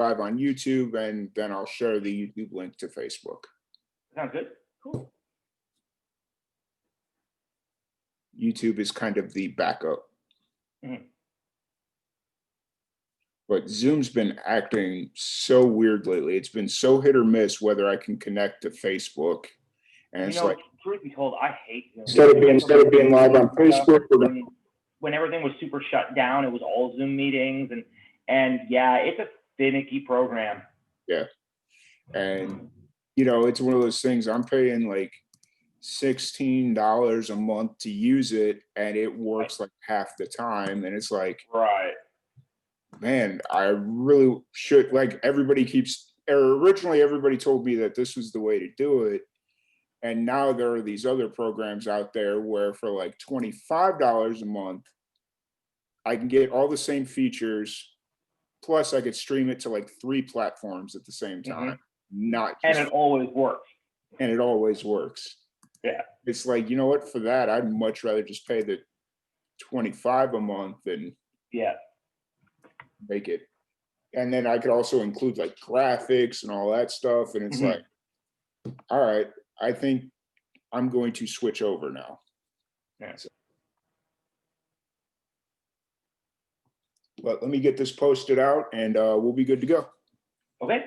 live on YouTube, and then I'll share the YouTube link to Facebook. Sounds good. Cool. YouTube is kind of the backup. Mhm. But Zoom's been acting so weird lately. It's been so hit or miss whether I can connect to Facebook. And it's like, truth be told, I hate Zoom. instead of being live on Facebook, when everything was super shut down, it was all Zoom meetings, and yeah, it's a finicky program. Yeah. And it's one of those things. I'm paying like $16 a month to use it, and it works like half the time. And it's like, right, man, I really should, like, originally everybody told me that this was the way to do it. And now there are these other programs out there where for like $25 a month, I can get all the same features, plus I could stream it to like 3 platforms at the same time. Not just, and it always works. And it always works. Yeah. It's like, you know what, for that, I'd much rather just pay the $25 a month and make it. And then I could also include like graphics and all that stuff. And it's like, all right, I think I'm going to switch over now. Yeah. So, but let me get this posted out, and we'll be good to go. Okay.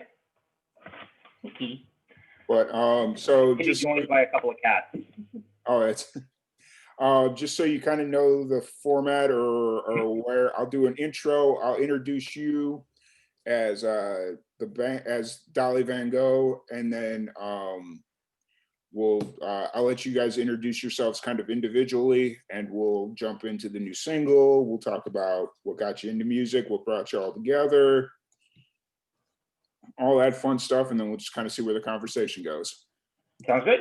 But so Maybe just joined by a couple of cats. Oh, that's just so you kind of know the format, or where I'll do an intro. I'll introduce you as as Dali Van Gogh, and then I'll let you guys introduce yourselves kind of individually, and we'll jump into the new single. We'll talk about what got you into music, what brought you all together, all that fun stuff, and then we'll just kind of see where the conversation goes. Sounds good.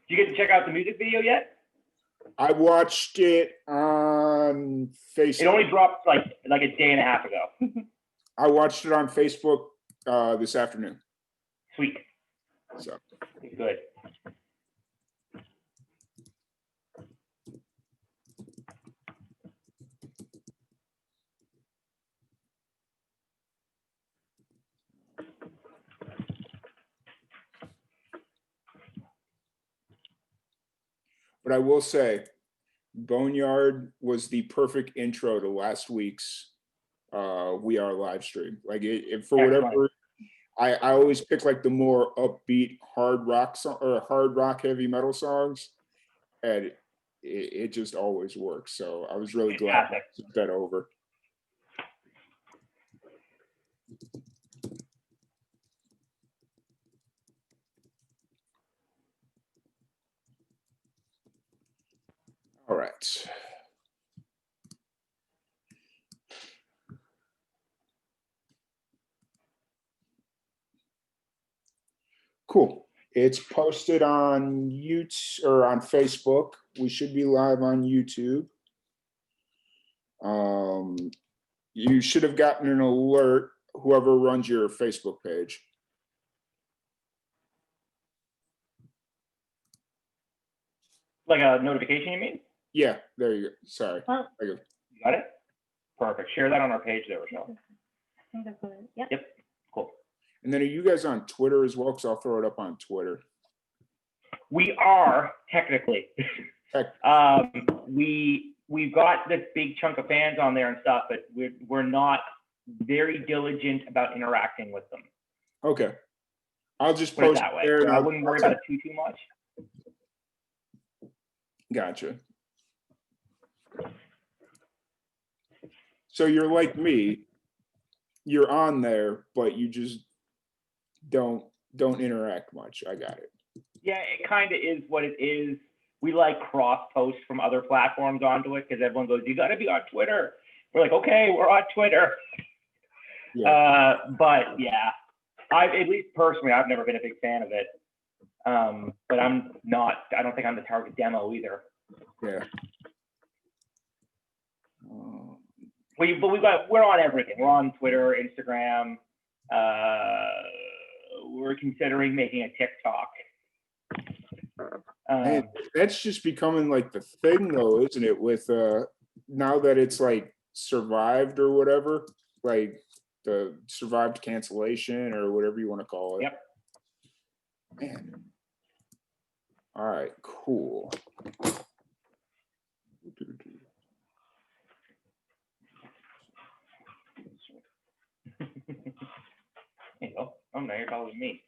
Did you get to check out the music video yet? I watched it on Facebook. It only dropped like a day and a half ago. I watched it on Facebook this afternoon. Sweet. So good. But I will say, Boneyard was the perfect intro to last week's We Are live stream. Like for whatever, I always pick like the more upbeat hard rock or hard rock heavy metal songs, and it just always works. So I was really glad I took that over. All right. Cool. It's posted on YouTube or on Facebook. We should be live on YouTube. You should have gotten an alert, whoever runs your Facebook page. Like a notification, you mean? Yeah, there you go. Sorry. You got it? Perfect. Share that on our page there, Rochelle. Yep. Cool. And then are you guys on Twitter as well? Because I'll throw it up on Twitter. We are, technically. We've got this big chunk of fans on there and stuff, but we're not very diligent about interacting with them. Okay. I'll just put it post that way. there. So I wouldn't worry about it too much. Gotcha. So you're like me. You're on there, but you just don't interact much. I got it. Yeah, it kind of is what it is. We like cross posts from other platforms onto it because everyone goes, "You got to be on Twitter." We're like, "Okay, we're on Twitter." Yeah. But yeah, at least personally, I've never been a big fan of it. But I'm not. I don't think I'm the target demo either. Yeah. We're on everything. We're on Twitter, Instagram. We're considering making a TikTok. Man, that's just becoming like the thing, though, isn't it? With now that it's like survived or whatever, like the survived cancellation or whatever you want to call it. Yep. Man. All right, cool. You know, oh no, you're calling me.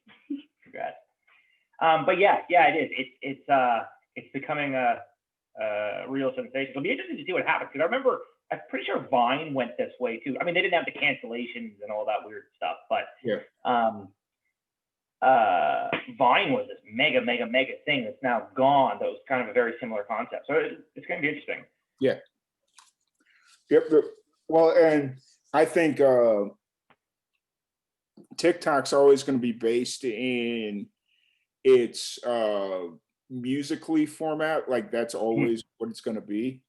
Congrats. But yeah, it is. It's becoming a real sensation. It'll be interesting to see what happens, because I remember, I'm pretty sure Vine went this way too. I mean, they didn't have the cancellations and all that weird stuff, but yeah. Vine was this mega thing that's now gone. That was kind of a very similar concept. So it's going to be interesting. Yeah. Yep. Well, and I think TikTok's always going to be based in its musically format. Like that's always what it's going to be.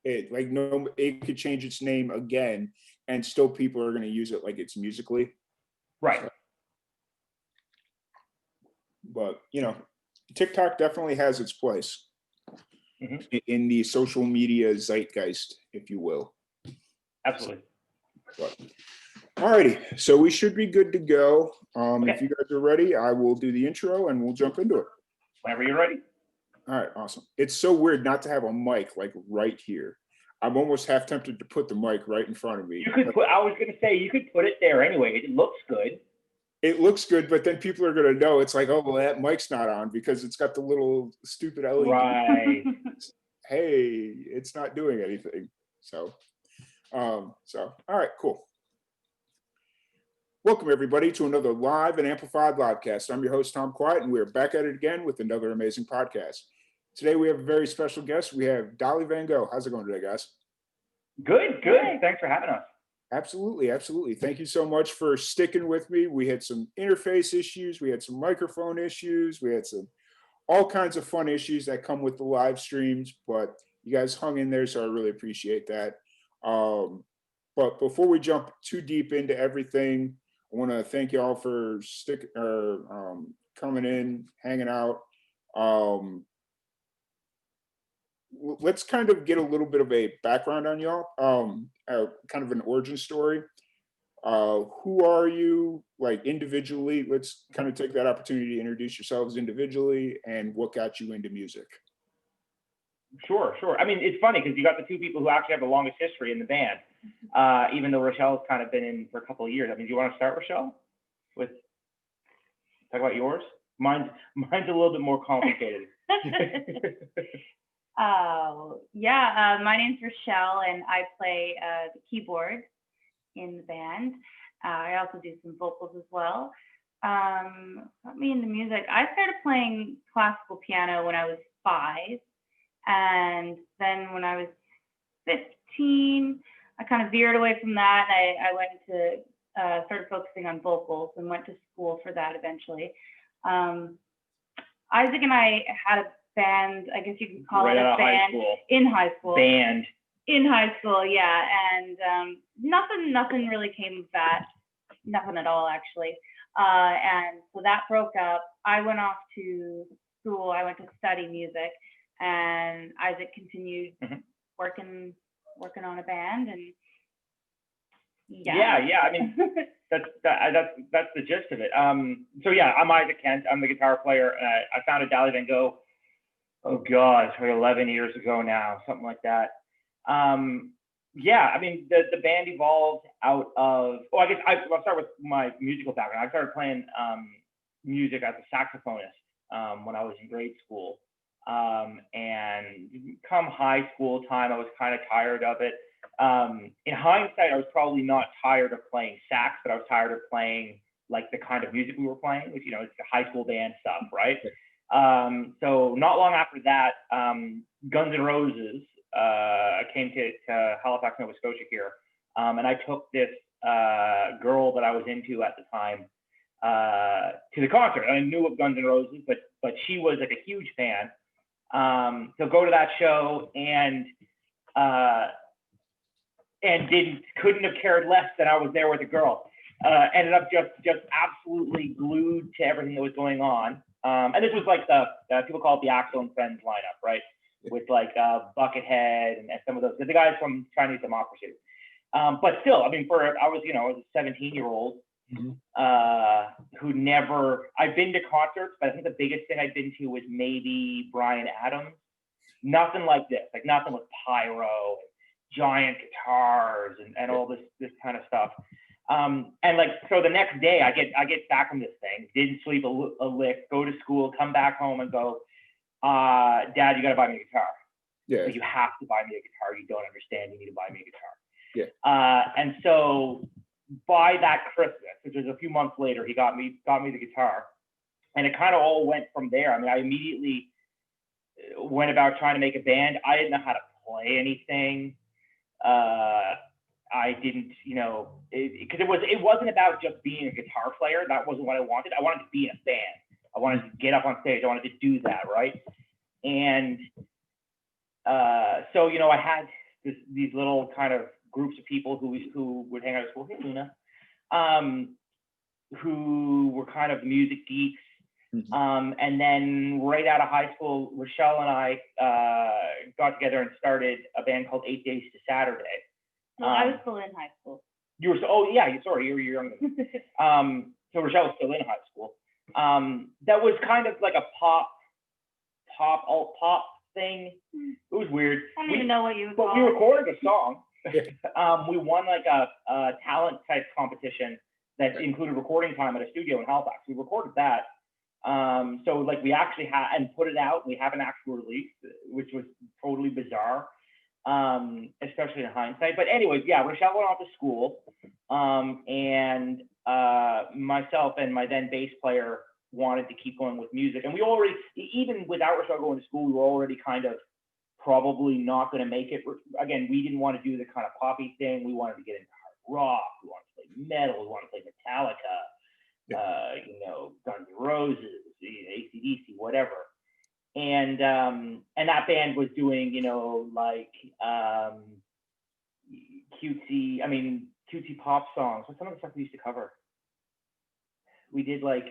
It could change its name again, and still people are going to use it like it's musically. Right. So, but TikTok definitely has its place in the social media zeitgeist, if you will. Absolutely. But, alrighty, so we should be good to go. Okay. If you guys are ready, I will do the intro and we'll jump into it. Whenever you're ready. All right, awesome. It's so weird not to have a mic like right here. I'm almost half tempted to put the mic right in front of me. I was going to say, you could put it there anyway. It looks good. It looks good, but then people are going to know. It's like, oh, well, that mic's not on because it's got the little stupid LED. Right. Hey, it's not doing anything. So, all right, cool. Welcome, everybody, to another live and amplified livecast. I'm your host, Tom Quiet, and we're back at it again with another amazing podcast. Today, we have a very special guest. We have Dali Van Gogh. How's it going today, guys? Good. Thanks for having us. Absolutely. Thank you so much for sticking with me. We had some interface issues. We had some microphone issues. We had all kinds of fun issues that come with the live streams, but you guys hung in there, so I really appreciate that. But before we jump too deep into everything, I want to thank you all for coming in, hanging out. Let's kind of get a little bit of a background on y'all, kind of an origin story. Who are you, like, individually? Let's kind of take that opportunity to introduce yourselves individually and what got you into music. Sure. I mean, it's funny because you got the two people who actually have the longest history in the band, even though Rochelle's kind of been in for a couple of years. I mean, do you want to start, Rochelle, with talk about yours? Mine's a little bit more complicated. My name's Rochelle, and I play the keyboard in the band. I also do some vocals as well. Got me into music. I started playing classical piano when I was 5, and then when I was 15, I kind of veered away from that. I went to started focusing on vocals and went to school for that eventually. Isaac and I had a band, I guess you could call it a band, in high school. In high school, yeah, and nothing really came of that, nothing at all actually. And so that broke up. I went off to school. I went to study music, and Isaac continued working on a band, and yeah. I mean, that's the gist of it. So yeah, I'm Isaac Kent. I'm the guitar player. I founded Dali Van Gogh. Oh God, it's like 11 years ago now, something like that. I mean, the band evolved out of. Oh, I guess I'll start with my musical background. I started playing music as a saxophonist when I was in grade school, and come high school time, I was kind of tired of it. In hindsight, I was probably not tired of playing sax, but I was tired of playing like the kind of music we were playing, which it's the high school band stuff, right? So not long after that, Guns N' Roses came to Halifax, Nova Scotia here, and I took this girl that I was into at the time to the concert. I knew of Guns N' Roses, but she was like a huge fan. So go to that show and couldn't have cared less that I was there with a girl. Ended up just absolutely glued to everything that was going on. And this was like the people call it the Axel and Friends lineup, right? With like Buckethead and some of those, the guys from Chinese Democracy. But still, I mean, I was a 17-year-old who never, I've been to concerts, but I think the biggest thing I've been to was maybe Bryan Adams. Nothing like this, like nothing with pyro, giant guitars, and all this kind of stuff. And like, so the next day I get back from this thing, didn't sleep a lick, go to school, come back home and go, Dad, you got to buy me a guitar. Yeah. Like, you have to buy me a guitar. You don't understand. You need to buy me a guitar. Yeah. And so by that Christmas, which was a few months later, he got me the guitar, and it kind of all went from there. I mean, I immediately went about trying to make a band. I didn't know how to play anything. I didn't, because it wasn't about just being a guitar player. That wasn't what I wanted. I wanted to be in a band. I wanted to get up on stage. I wanted to do that, right? And so, I had these little kind of groups of people who would hang out at school. Hey, Luna. Who were kind of music geeks. And then right out of high school, Rochelle and I got together and started a band called 8 Days to Saturday. Well, I was still in high school. You were, oh yeah, sorry, you were younger. So Rochelle was still in high school. That was kind of like a alt pop thing. It was weird. I don't even know what you would But call we it. recorded a song. We won like a talent type competition that included recording time at a studio in Halifax. We recorded that. So like we actually had and put it out. We have an actual release, which was totally bizarre, especially in hindsight. But anyways, yeah, Rochelle went off to school, and myself and my then bass player wanted to keep going with music. And we already, even without Rochelle going to school, we were already kind of probably not going to make it. Again, we didn't want to do the kind of poppy thing. We wanted to get into hard rock. We wanted to play metal. We wanted to play Metallica. Guns N' Roses, AC/DC, whatever. And that band was doing, cutesy pop songs. What's some of the stuff we used to cover? We did like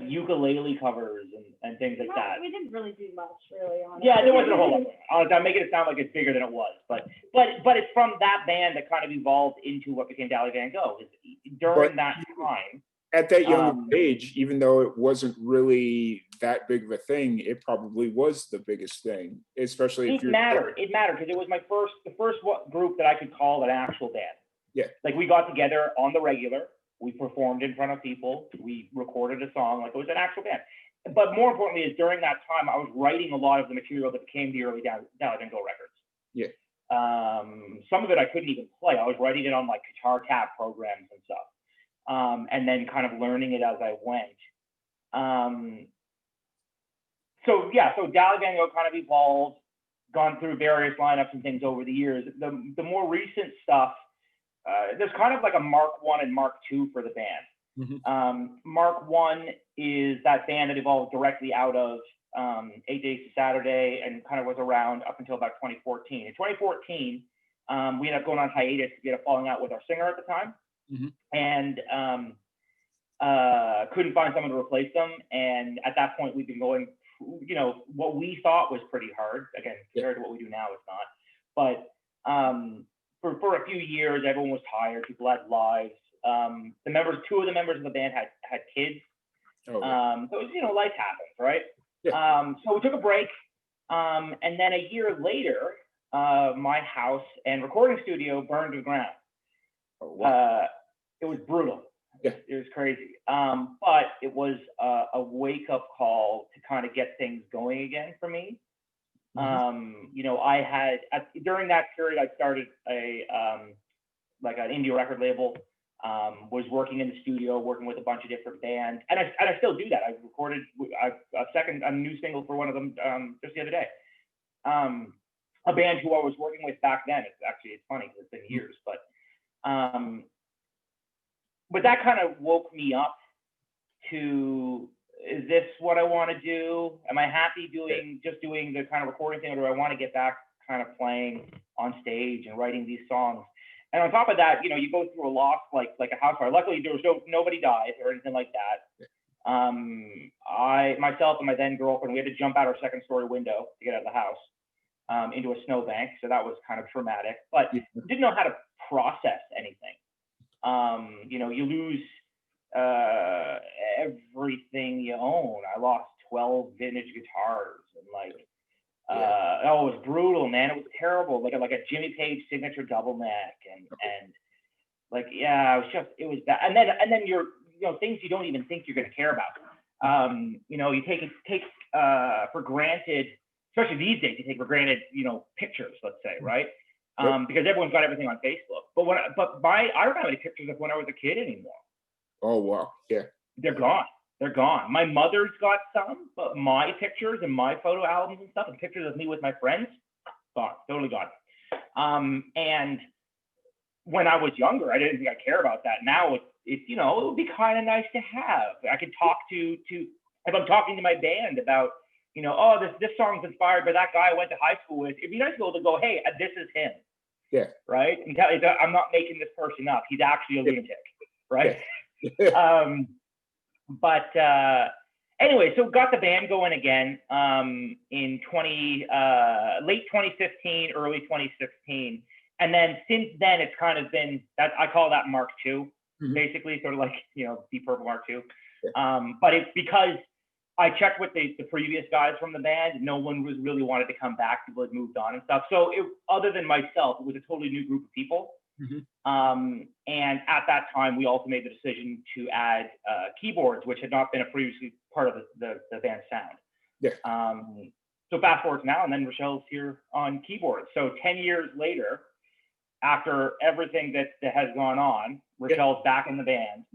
ukulele covers and things like that. We didn't really do much, really, honestly. Yeah, there wasn't a whole lot. I'm making it sound like it's bigger than it was, but it's from that band that kind of evolved into what became Dali Van Gogh. During that time. At that young age, even though it wasn't really that big of a thing, it probably was the biggest thing, especially if It mattered because it was the first group that I could call an actual band. Yeah. Like we got together on the regular, we performed in front of people, we recorded a song, like it was an actual band. But more importantly is during that time, I was writing a lot of the material that became the early Dali Van Gogh records. Yeah. Some of it I couldn't even play. I was writing it on like guitar tab programs and stuff. And then kind of learning it as I went. So Dali Van Gogh kind of evolved, gone through various lineups and things over the years. The more recent stuff, there's kind of like a Mark I and Mark II for the band. Mark I is that band that evolved directly out of 8 Days to Saturday and kind of was around up until about 2014. In 2014, we ended up going on hiatus. We had a falling out with our singer at the time. And couldn't find someone to replace them. And at that point, we'd been going, what we thought was pretty hard. Again, compared to what we do now, it's not. But for a few years, everyone was tired. People had lives. Two of the members of the band had kids. So it was, life happens, right? Yeah. So we took a break. And then a year later, my house and recording studio burned to the ground. Oh, wow. It was brutal. Yeah. It was crazy. But it was a wake-up call to kind of get things going again for me. I had during that period I started an indie record label. Was working in the studio, working with a bunch of different bands, and I still do that. I recorded a new single for one of them just the other day. A band who I was working with back then. It's funny because it's been years, but that kind of woke me up to, is this what I want to do? Am I happy just doing the kind of recording thing, or do I want to get back kind of playing on stage and writing these songs? And on top of that, you go through a loss like a house fire. Luckily, there was nobody died or anything like that. Myself and my then girlfriend, we had to jump out our second story window to get out of the house. into a snowbank. So that was kind of traumatic, but didn't know how to process anything. You lose everything you own. I lost 12 vintage guitars and it was brutal, man. It was terrible. Like a Jimmy Page signature double neck and it was bad. And then you're, things you don't even think you're going to care about. You take for granted, especially these days, you take for granted, pictures, let's say, right? Because everyone's got everything on Facebook. I don't have any pictures of when I was a kid anymore. Oh, wow. Yeah. They're gone. They're gone. My mother's got some, but my pictures and my photo albums and stuff and pictures of me with my friends, gone, totally gone. And when I was younger, I didn't think I'd care about that. Now it would be kind of nice to have. I could talk to if I'm talking to my band about, this song's inspired by that guy I went to high school with. It'd be nice to be able to go, hey, this is him. Yeah. Right. And tell you that I'm not making this person up. He's actually a lunatic. Right. Yeah. But anyway, so got the band going again in late 2015, early 2016. And then since then, it's kind of been that I call that Mark II, basically, sort of like, Deep Purple Mark II. Yeah. But it's because I checked with the previous guys from the band. No one was really wanted to come back. People had moved on and stuff. So other than myself, it was a totally new group of people. And at that time, we also made the decision to add keyboards, which had not been a previously part of the band's sound. Yeah. So fast forward to now, and then Rochelle's here on keyboards. So 10 years later, after everything that has gone on, Rochelle's back in the band.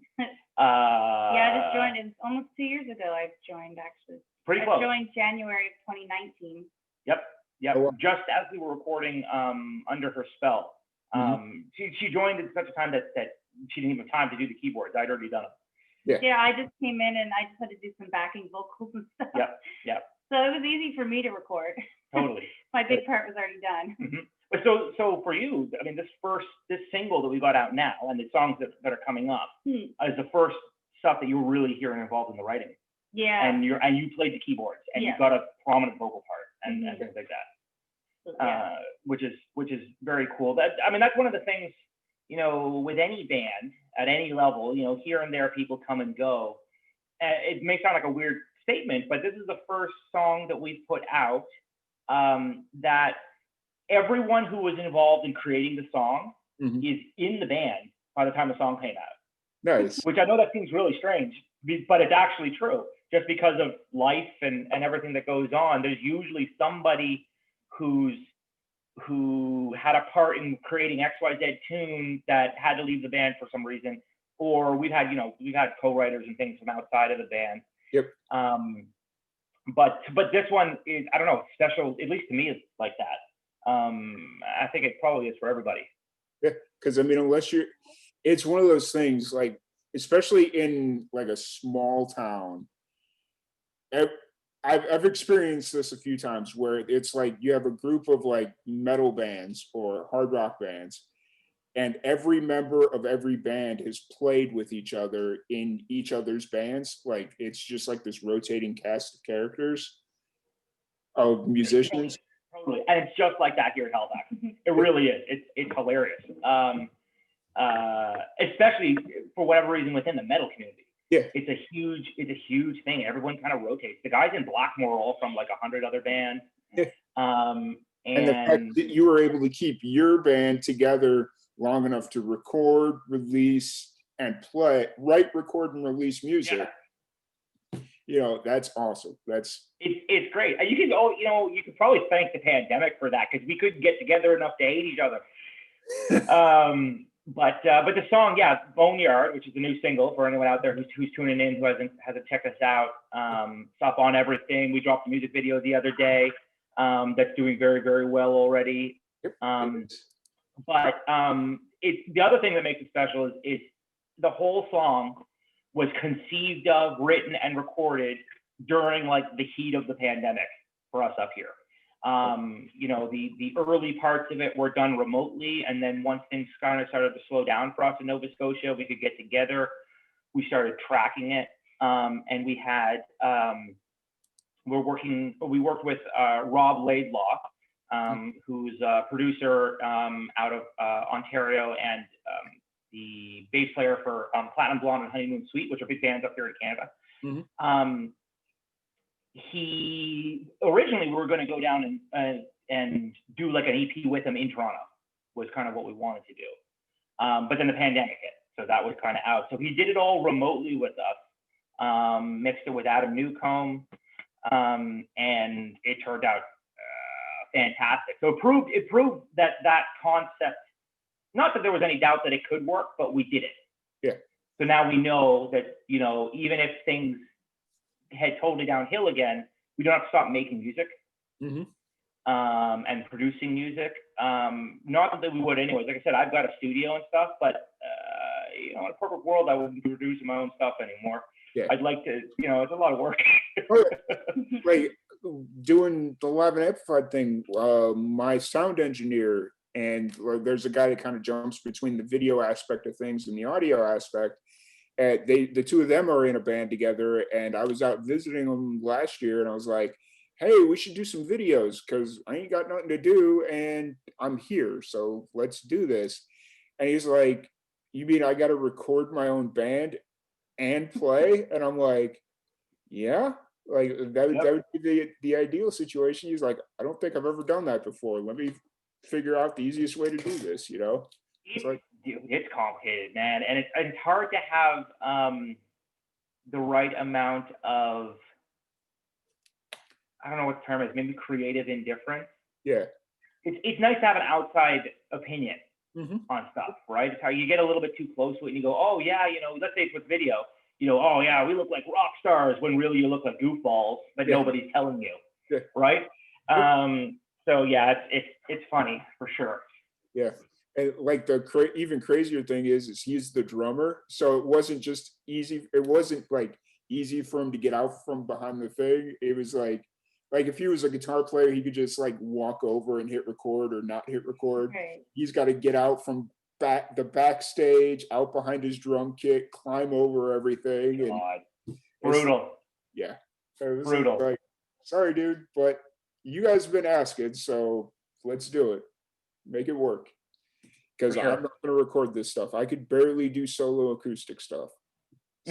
I just joined. It's almost 2 years ago. I joined, actually. Pretty close. I joined January of 2019. Yep. Oh, wow. Just as we were recording Under Her Spell. She joined at such a time that she didn't even have time to do the keyboards. I'd already done them. Yeah, I just came in and I just had to do some backing vocals and stuff. Yep. So it was easy for me to record. Totally. My big part was already done. But so for you, I mean, this single that we got out now and the songs that are coming up is the first stuff that you were really hearing involved in the writing. Yeah. And you played the keyboards and you got a prominent vocal part and things like that. Which is very cool. That's one of the things, with any band at any level, here and there people come and go. It may sound like a weird statement, but this is the first song that we've put out that everyone who was involved in creating the song is in the band by the time the song came out. Nice. Which I know that seems really strange, but it's actually true. Just because of life and everything that goes on, there's usually somebody who had a part in creating XYZ tune that had to leave the band for some reason, or we've had co-writers and things from outside of the band. Yep. But this one is, I don't know, special, at least to me, it's like that. I think it probably is for everybody. Yeah, because it's one of those things, like, especially in like a small town. I've experienced this a few times where it's like you have a group of like metal bands or hard rock bands, and every member of every band has played with each other in each other's bands. Like, it's just like this rotating cast of characters, of musicians. Totally. And it's just like that here at Halifax. It really is. It's hilarious. Especially for whatever reason within the metal community. Yeah. It's a huge thing. Everyone kind of rotates. The guys in Blackmore are all from like 100 other bands. Yeah. And the fact that you were able to keep your band together long enough to record, release, and record and release music. Yeah. That's awesome. It's great. You could probably thank the pandemic for that, because we couldn't get together enough to hate each other. But the song, Boneyard, which is the new single for anyone out there who's tuning in who hasn't checked us out. It's up on everything. We dropped a music video the other day that's doing very, very well already. But the other thing that makes it special is the whole song was conceived of, written, and recorded during like the heat of the pandemic for us up here. The early parts of it were done remotely, and then once things kind of started to slow down for us in Nova Scotia, we could get together. We started tracking it, and we had we worked with Rob Laidlaw, who's a producer out of Ontario and the bass player for Platinum Blonde and Honeymoon Suite, which are big bands up here in Canada. He originally, we were going to go down and do like an EP with him in Toronto, was kind of what we wanted to do. But then the pandemic hit, so that was kind of out. So he did it all remotely with us, mixed it with Adam Newcomb, and it turned out fantastic. So it proved that concept, not that there was any doubt that it could work, but we did it. Yeah. So now we know that, you know, even if things head totally downhill again, we don't have to stop making music and producing music. Not that we would anyways. Like I said, I've got a studio and stuff, but you know, in a perfect world, I wouldn't be producing my own stuff anymore. Yeah. I'd like to, you know, it's a lot of work. Like doing the live and amplified thing, my sound engineer, and there's a guy that kind of jumps between the video aspect of things and the audio aspect. And the two of them are in a band together, and I was out visiting them last year, and I was like, hey, we should do some videos because I ain't got nothing to do and I'm here, so let's do this. And he's like, you mean I got to record my own band and play? And I'm like, yeah, like that would be the ideal situation. He's like, I don't think I've ever done that before. Let me figure out the easiest way to do this, you know? It's like, it's complicated, man, and it's hard to have the right amount of, I don't know what the term is, maybe creative indifference. Yeah. It's nice to have an outside opinion on stuff, right? It's how you get a little bit too close to it and you go, oh yeah, you know, let's say it's with video, you know, oh yeah, we look like rock stars, when really you look like goofballs, but nobody's telling you, right? So yeah, it's funny for sure. Yeah. And like the even crazier thing is he's the drummer, so it wasn't just easy. It wasn't like easy for him to get out from behind the thing. It was like if he was a guitar player, he could just like walk over and hit record or not hit record. Right. He's got to get out from the backstage, out behind his drum kit, climb over everything. God. Brutal. Yeah. So it was brutal. Like, sorry, dude, but you guys have been asking, so let's do it. Make it work. Because I'm not going to record this stuff. I could barely do solo acoustic stuff.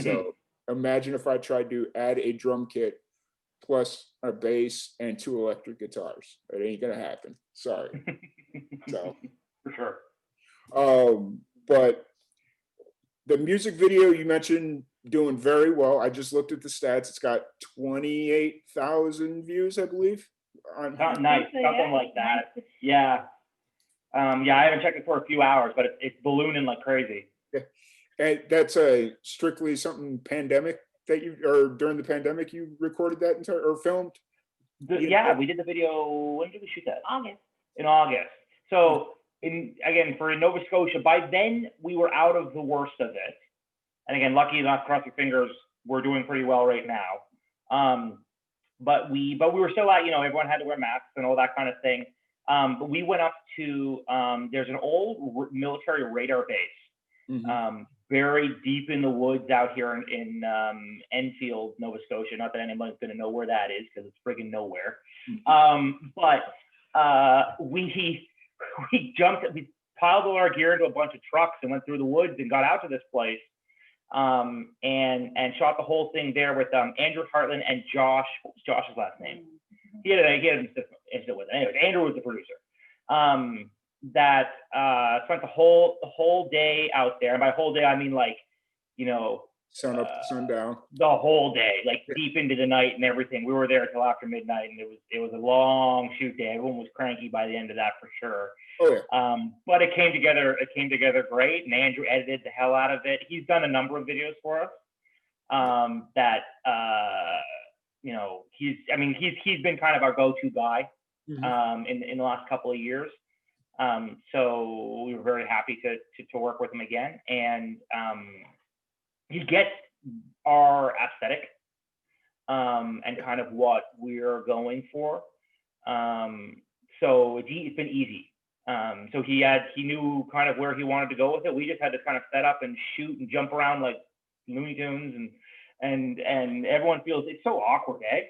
So imagine if I tried to add a drum kit plus a bass and 2 electric guitars. It ain't going to happen. Sorry. So for sure. But the music video you mentioned doing very well. I just looked at the stats. It's got 28,000 views, I believe. Nice, something like that. Yeah. Yeah, I haven't checked it for a few hours, but it's ballooning like crazy. Yeah. And that's strictly something pandemic that during the pandemic you recorded that or filmed? Yeah, we did the video. When did we shoot that? August. In August. So in Nova Scotia, by then we were out of the worst of it. And again, lucky enough, cross your fingers, we're doing pretty well right now. But we were still out, you know, everyone had to wear masks and all that kind of thing. But we went up to, there's an old military radar base, buried deep in the woods out here in Enfield, Nova Scotia. Not that anyone's going to know where that is because it's friggin' nowhere. But we piled all our gear into a bunch of trucks and went through the woods and got out to this place and shot the whole thing there with Andrew Hartland and Josh. What was Josh's last name? He had an instant with it. Anyways, Andrew was the producer. That spent the whole day out there. And by whole day, I mean like, you know, sun up, sun down. The whole day, like deep into the night and everything. We were there till after midnight, and it was a long shoot day. Everyone was cranky by the end of that for sure. Oh yeah. But it came together great, and Andrew edited the hell out of it. He's done a number of videos for us. You know, he's been kind of our go-to guy in the last couple of years. So we were very happy to work with him again, and he gets our aesthetic and kind of what we're going for. So it's been easy. So he knew kind of where he wanted to go with it. We just had to kind of set up and shoot and jump around like Looney Tunes, and everyone feels it's so awkward, eh?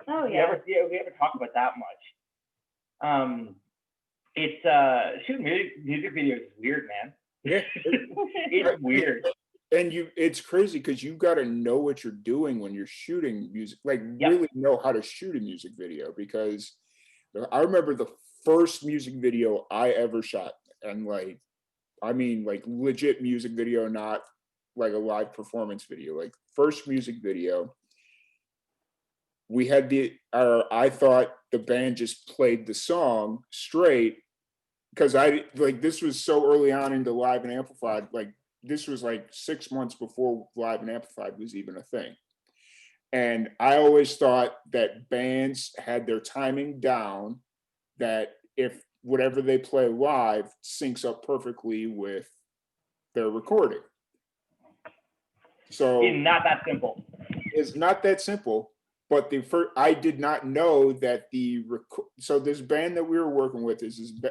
Oh yeah. We ever talk about that much. It's shooting music videos is weird, man. Yeah. It's weird. And it's crazy because you got to know what you're doing when you're shooting music, like Yep. really know how to shoot a music video. Because I remember the first music video I ever shot, and like, I mean, like legit music video, not like a live performance video, like first music video. We had I thought the band just played the song straight because I like this was so early on into live and amplified. Like this was like 6 months before live and amplified was even a thing. And I always thought that bands had their timing down, that if whatever they play live syncs up perfectly with their recording. So It's not that simple. It's not that simple. But I did not know that so this band that we were working with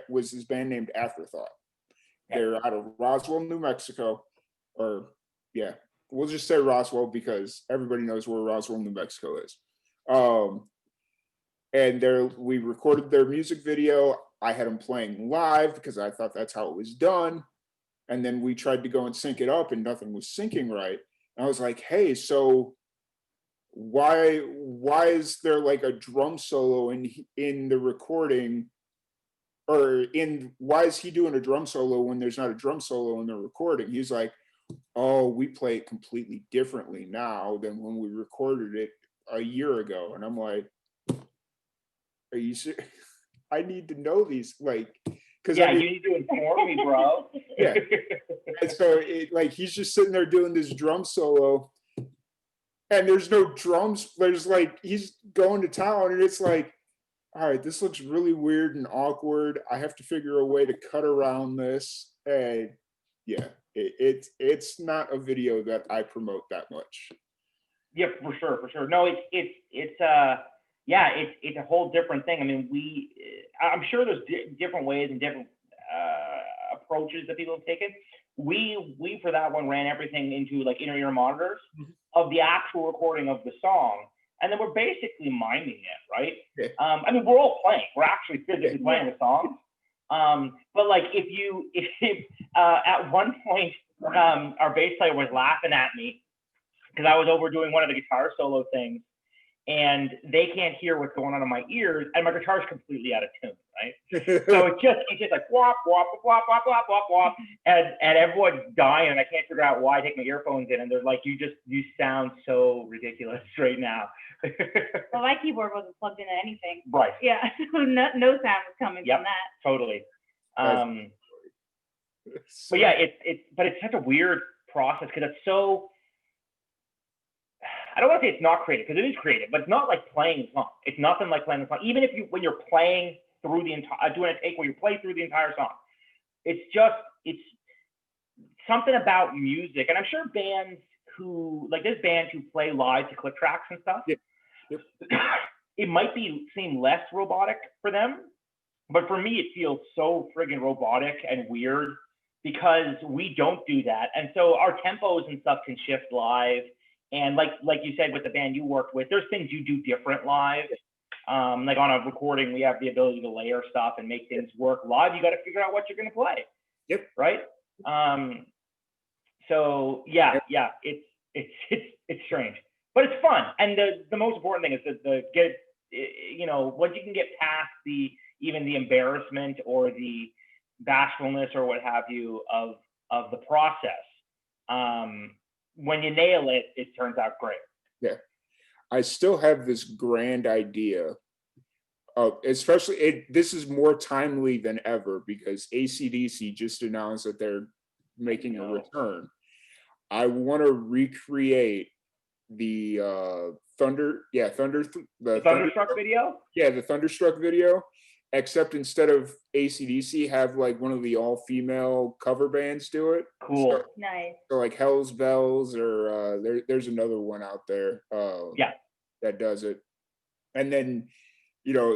was this band named Afterthought. They're out of Roswell, New Mexico, or yeah, we'll just say Roswell because everybody knows where Roswell, New Mexico is. And we recorded their music video. I had them playing live because I thought that's how it was done. And then we tried to go and sync it up, and nothing was syncing right. And I was like, hey, so why is there like a drum solo in the recording, or why is he doing a drum solo when there's not a drum solo in the recording? He's like, oh, we play it completely differently now than when we recorded it a year ago. And I'm like, are you serious? I need to know these, like, because you need to inform me, bro. Yeah. And so he's just sitting there doing this drum solo, and there's no drums. There's like, he's going to town, and it's like, all right, this looks really weird and awkward. I have to figure a way to cut around this. And yeah, it's not a video that I promote that much. Yeah, for sure. No, it's a whole different thing. I mean, I'm sure there's different ways and different approaches that people have taken. We for that one ran everything into like inner ear monitors of the actual recording of the song, and then we're basically miming it, right? Yeah. I mean, we're all playing. We're actually physically playing the song. But like, if at one point our bass player was laughing at me because I was overdoing one of the guitar solo things, and they can't hear what's going on in my ears, and my guitar's completely out of tune, right? So it's just like whop, whop, whop, whop, whop, whop, whop, and everyone's dying, and I can't figure out why. I take my earphones in, and they're like, you sound so ridiculous right now. Well, my keyboard wasn't plugged into anything. Right. Yeah, so no sound was coming from that. Totally. But yeah, it's such a weird process because it's so, I don't want to say it's not creative, because it is creative, but it's not like playing a song. It's nothing like playing a song. Even when you're playing through the entire, doing a take where you play through the entire song, it's something about music. And I'm sure bands there's bands who play live to click tracks and stuff. Yep. It might seem less robotic for them, but for me, it feels so friggin' robotic and weird because we don't do that. And so our tempos and stuff can shift live. And like you said, with the band you worked with, there's things you do different live. Like on a recording, we have the ability to layer stuff and make things work live. You got to figure out what you're going to play. Yep. Right. So yeah, it's strange, but it's fun. And the most important thing is once you can get past even the embarrassment or the bashfulness or what have you of the process. When you nail it, it turns out great. Yeah. I still have this grand idea of, especially this is more timely than ever because AC/DC just announced that they're making a return. I want to recreate the Thunderstruck video? Yeah, the Thunderstruck video. Except instead of AC/DC, have like one of the all-female cover bands do it. Cool. So, Nice. So like Hell's Bells, or there's another one out there that does it. And then,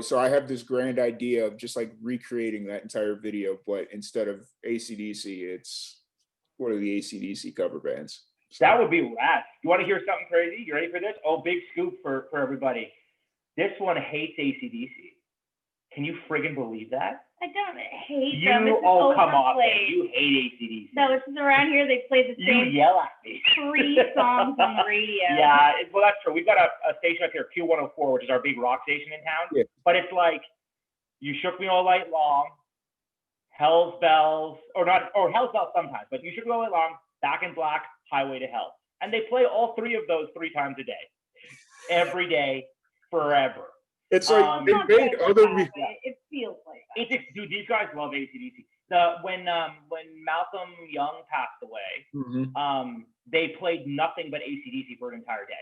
so I have this grand idea of just like recreating that entire video, but instead of AC/DC, it's one of the AC/DC cover bands. So. That would be rad. You want to hear something crazy? You ready for this? Oh, big scoop for everybody. This one hates AC/DC. Can you friggin' believe that? I don't hate them. It's come off overplayed. it. You hate AC/DC. No, it's just around here they play the You same yell at me. 3 songs on the radio. Yeah, well, that's true. We've got a station up here, Q104, which is our big rock station in town. Yeah. But it's like, You Shook Me All Night Long, Hell's Bells, or Hell's Bells sometimes, but You Shook Me All Night Long, Back in Black, Highway to Hell. And they play all 3 of those 3 times a day. Every day, forever. It's like they made other. It feels like that. Dude, these guys love AC/DC. When Malcolm Young passed away, they played nothing but AC/DC for an entire day.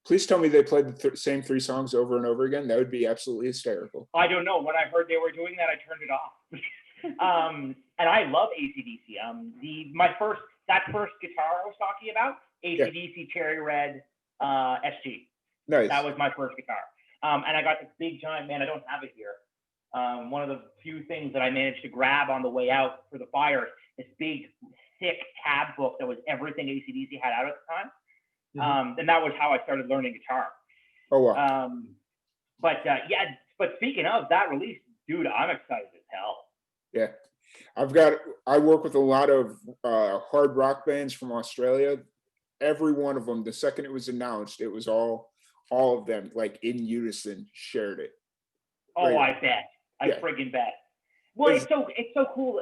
Please tell me they played the same 3 songs over and over again. That would be absolutely hysterical. I don't know. When I heard they were doing that, I turned it off. And I love AC/DC. That first guitar I was talking about, AC/DC Cherry Red SG. Nice. That was my first guitar. And I got this big giant, man, I don't have it here. One of the few things that I managed to grab on the way out for the fire, this big, thick tab book that was everything AC/DC had out at the time. And that was how I started learning guitar. Oh, wow. But speaking of that release, dude, I'm excited as hell. Yeah. I work with a lot of hard rock bands from Australia. Every one of them, the second it was announced, it was all of them, like in unison, shared it. Oh, right. I bet. I friggin' bet. Well, it's so cool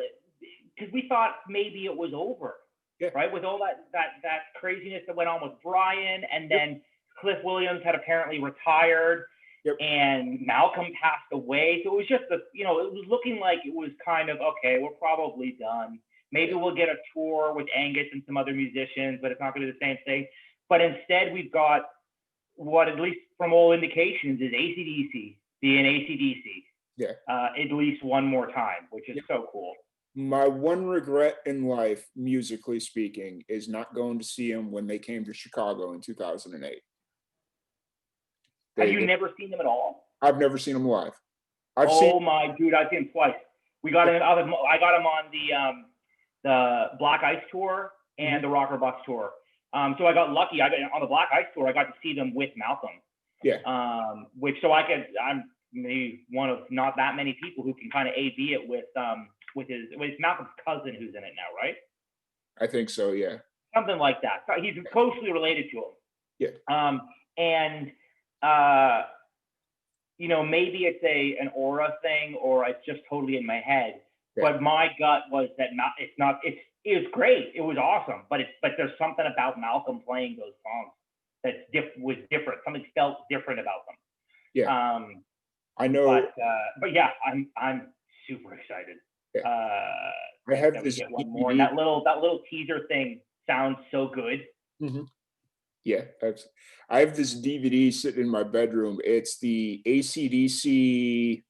because we thought maybe it was over, right? With all that craziness that went on with Brian, and then Cliff Williams had apparently retired, and Malcolm passed away. So it was just it was looking like it was kind of, okay, we're probably done. Maybe we'll get a tour with Angus and some other musicians, but it's not going to be the same thing. But instead, we've got what, at least from all indications, is AC/DC being AC/DC. Yeah. At least one more time, which is so cool. My one regret in life, musically speaking, is not going to see them when they came to Chicago in 2008. Have you never seen them at all? I've never seen them live. Dude, I've seen them twice. I got them on the Black Ice tour and the Rocker Bucks tour. So I got lucky. On the Black Ice tour, I got to see them with Malcolm. Yeah. I'm maybe one of not that many people who can kind of AV it with Malcolm's cousin who's in it now, right? I think so, yeah. Something like that. So he's closely related to him. Yeah. Maybe it's an aura thing, or it's just totally in my head. Yeah. But my gut was that it was great. It was awesome. But there's something about Malcolm playing those songs that was different. Something felt different about them. Yeah. I know. But yeah, I'm super excited. Yeah. I have this one more. And that little teaser thing sounds so good. Mm-hmm. Yeah, I have this DVD sitting in my bedroom. It's the AC/DC.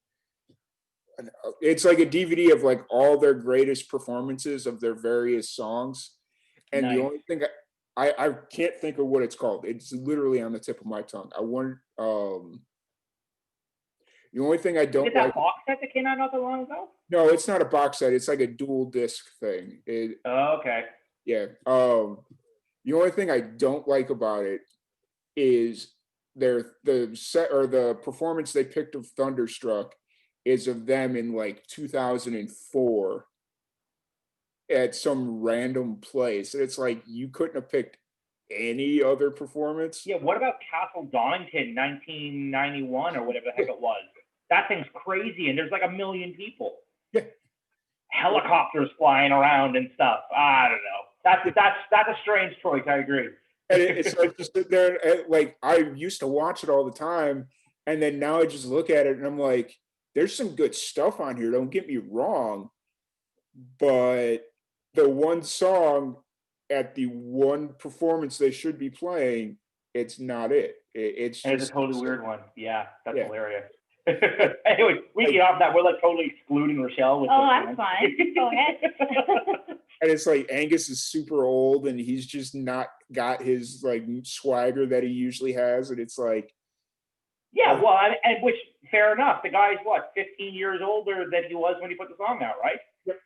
It's like a DVD of like all their greatest performances of their various songs. And the only thing I can't think of what it's called. It's literally on the tip of my tongue. The only thing I don't like. Is it that box set that came out not that long ago? No, it's not a box set. It's like a dual disc thing. Okay. Yeah. The only thing I don't like about it is the set or the performance they picked of Thunderstruck is of them in like 2004 at some random place. And it's like you couldn't have picked any other performance. Yeah, what about Castle Donington 1991 or whatever the heck it was? That thing's crazy, and there's like 1 million people. Yeah. Helicopters flying around and stuff. I don't know. That's a strange choice. I agree. And it's like just sit there, and like I used to watch it all the time, and then now I just look at it and I'm like, there's some good stuff on here. Don't get me wrong, but the one song at the one performance they should be playing, it's not it. It's a totally weird one. Yeah, that's hilarious. Anyway, we get off that. We're like totally excluding Rochelle. I'm fine. Go ahead. And it's like Angus is super old and he's just not got his like swagger that he usually has. And it's like, yeah, well, and which fair enough. The guy's what, 15 years older than he was when he put the song out, right? Yep.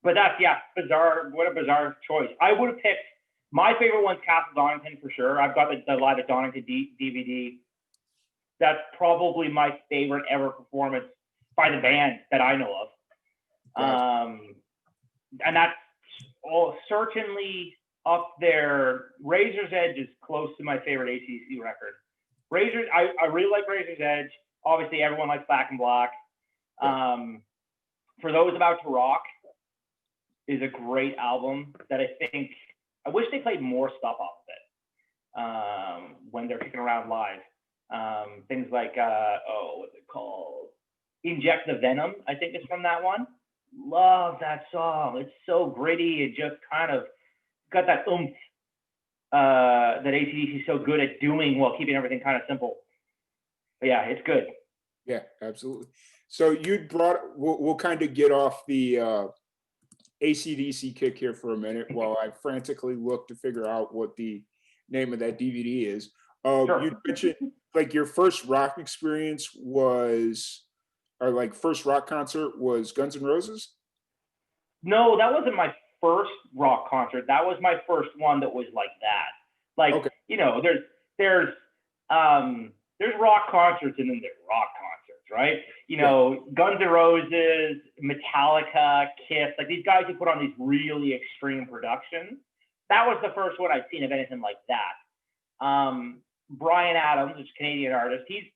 But that's bizarre. What a bizarre choice. I would have picked my favorite one's Castle Donington for sure. I've got the Live at Donington DVD. that's probably my favorite ever performance by the band that I know of. Gotcha. And that's all certainly up there. Razor's Edge is close to my favorite AC/DC record. I really like Razor's Edge. Obviously, everyone likes Back in Black. For Those About to Rock is a great album that I wish they played more stuff off of it when they're kicking around live. Things like, what's it called? Inject the Venom, I think is from that one. Love that song. It's so gritty. It just kind of got that oomph that AC/DC is so good at doing while keeping everything kind of simple. But yeah, it's good. Yeah, absolutely. So we'll kind of get off the AC/DC kick here for a minute while I frantically look to figure out what the name of that DVD is. Sure. You mentioned like your first rock experience was, or like first rock concert was Guns N' Roses? No, that wasn't my first rock concert. That was my first one that was like that. Like, Okay. you know, there's rock concerts and then there's rock concerts, right? You know, Guns N' Roses, Metallica, Kiss, like these guys who put on these really extreme productions. That was the first one I'd seen of anything like that. Bryan Adams, which is a Canadian artist, he's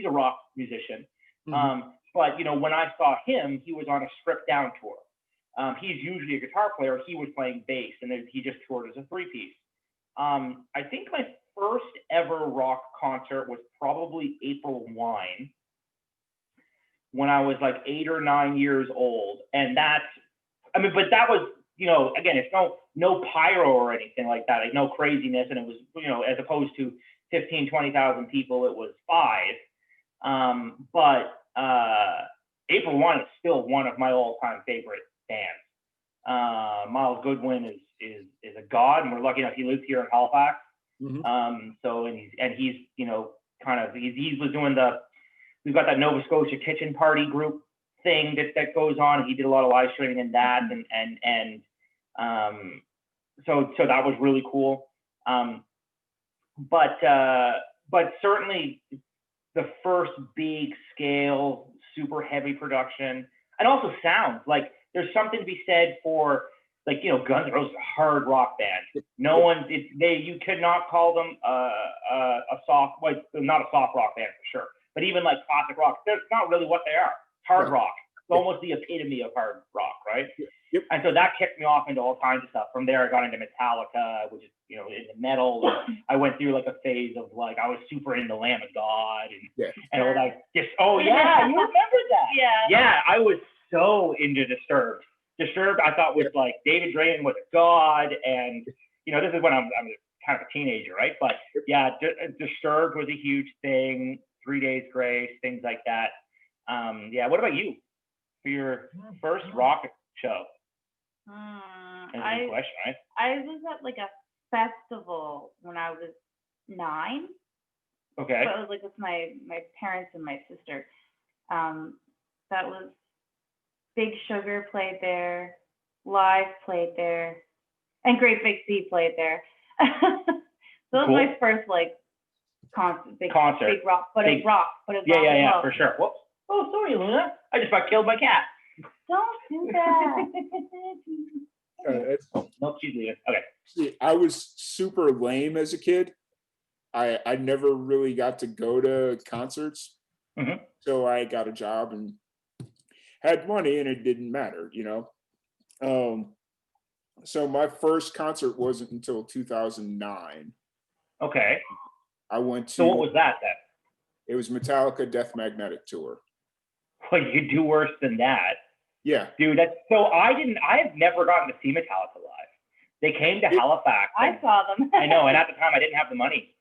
a rock musician. Mm-hmm. But you know, when I saw him, he was on a stripped down tour. He's usually a guitar player. He was playing bass, and then he just toured as a three-piece. I think my first ever rock concert was probably April Wine when I was like 8 or 9 years old. And but that was, you know, again, it's no pyro or anything like that, like no craziness. And it was, you know, as opposed to 15, 20,000 people, it was 5. But April Wine is still one of my all-time favorite bands. Miles Goodwin is a god, and we're lucky enough he lives here in Halifax. Mm-hmm. So he's you know, kind of he was doing we've got that Nova Scotia kitchen party group thing that goes on, and he did a lot of live streaming in that, and so that was really cool. But certainly the first big scale, super heavy production, and also sound. Like there's something to be said for, like, you know, Guns N' Roses, a hard rock band. You could not call them a soft, like not a soft rock band for sure, but even like classic rock, that's not really what they are. Hard rock, it's almost the epitome of hard rock, right? Yep. And so that kicked me off into all kinds of stuff. From there, I got into Metallica, which is, you know, into metal. I went through like a phase of like, I was super into Lamb of God and all that. You remember that? Yeah, I was so into Disturbed. Disturbed, I thought was like David Draymond was a god, and you know, this is when I'm kind of a teenager, right? But yeah, Disturbed was a huge thing. 3 Days Grace, things like that. What about you for your first rock show? That's a good question, right? I was at like a festival when I was 9. Okay. But it was like with my parents and my sister. That was Big Sugar played there, Live played there, and Great Big Sea played there. So that was my first like concert. Big rock, but it's rock. But it's rock. Yeah, for sure. Whoops. Oh, sorry, Luna. I just about killed my cat. Don't do that. Nope, she's leaving. Okay. See, I was super lame as a kid. I never really got to go to concerts. Mm-hmm. So I got a job and had money, and it didn't matter, you know. So my first concert wasn't until 2009. Okay. I went to. So what was that then? It was Metallica Death Magnetic Tour. Well, you could do worse than that. Yeah. Dude, I have never gotten to see Metallica live. They came to Halifax. I saw them. I know, and at the time I didn't have the money.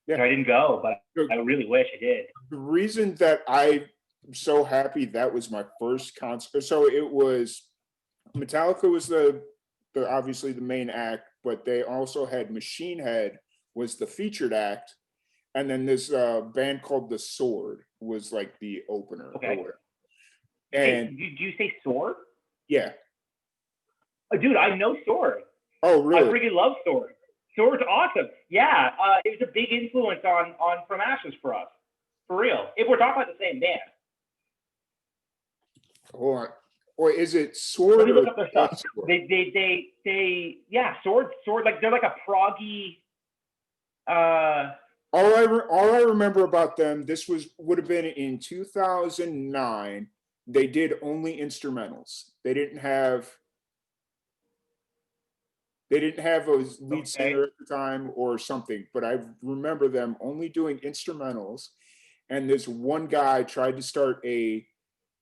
Yeah. So I didn't go, but I really wish I did. The reason that I'm so happy that was my first concert, so it was, Metallica was the obviously the main act, but they also had Machine Head was the featured act, and then this band called The Sword was like the opener. Okay. And hey, do you say Sword? Yeah. Dude, I know Sword. Oh, really? I freaking love Sword. Sword's awesome. Yeah, it was a big influence on From Ashes for us. For real. If we're talking about the same band. Hold on. Or is it Let Sword me or look up their stuff. Sword? Yeah, Sword, like they're like a proggy. All I remember about them, this would have been in 2009. They did only instrumentals. They didn't have a lead singer at the time or something, but I remember them only doing instrumentals. And this one guy tried to start a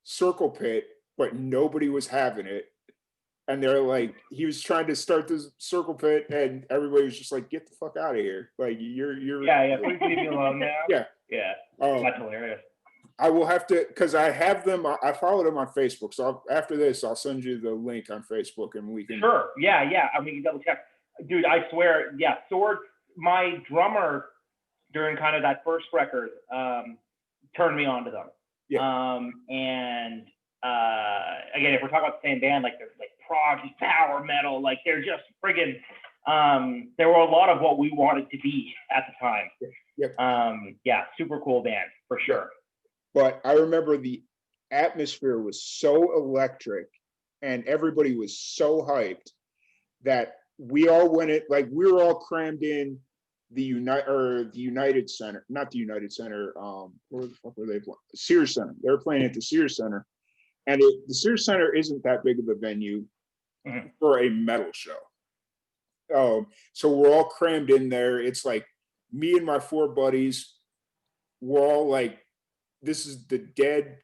circle pit, but nobody was having it. And they're like, he was trying to start this circle pit, and everybody was just like, "Get the fuck out of here! Like you're." Yeah. Please leave me alone now. Yeah. That's hilarious. I will have to, because I have them. I follow them on Facebook. So after this, I'll send you the link on Facebook, and we can. Sure. Yeah. I mean, double check, dude. I swear. Yeah. Sword. My drummer during kind of that first record turned me on to them. Yeah. And again, if we're talking about the same band, like they're like prog power metal, like they're just friggin'. There were a lot of what we wanted to be at the time. Yep. Yeah, super cool band for sure. But I remember the atmosphere was so electric, and everybody was so hyped that we all went it like we were all crammed in the United Center, not the United Center. Where the fuck were they playing? Sears Center. They were playing at the Sears Center, and the Sears Center isn't that big of a venue for a metal show. So we're all crammed in there. It's like me and my four buddies. We're all like, this is the dead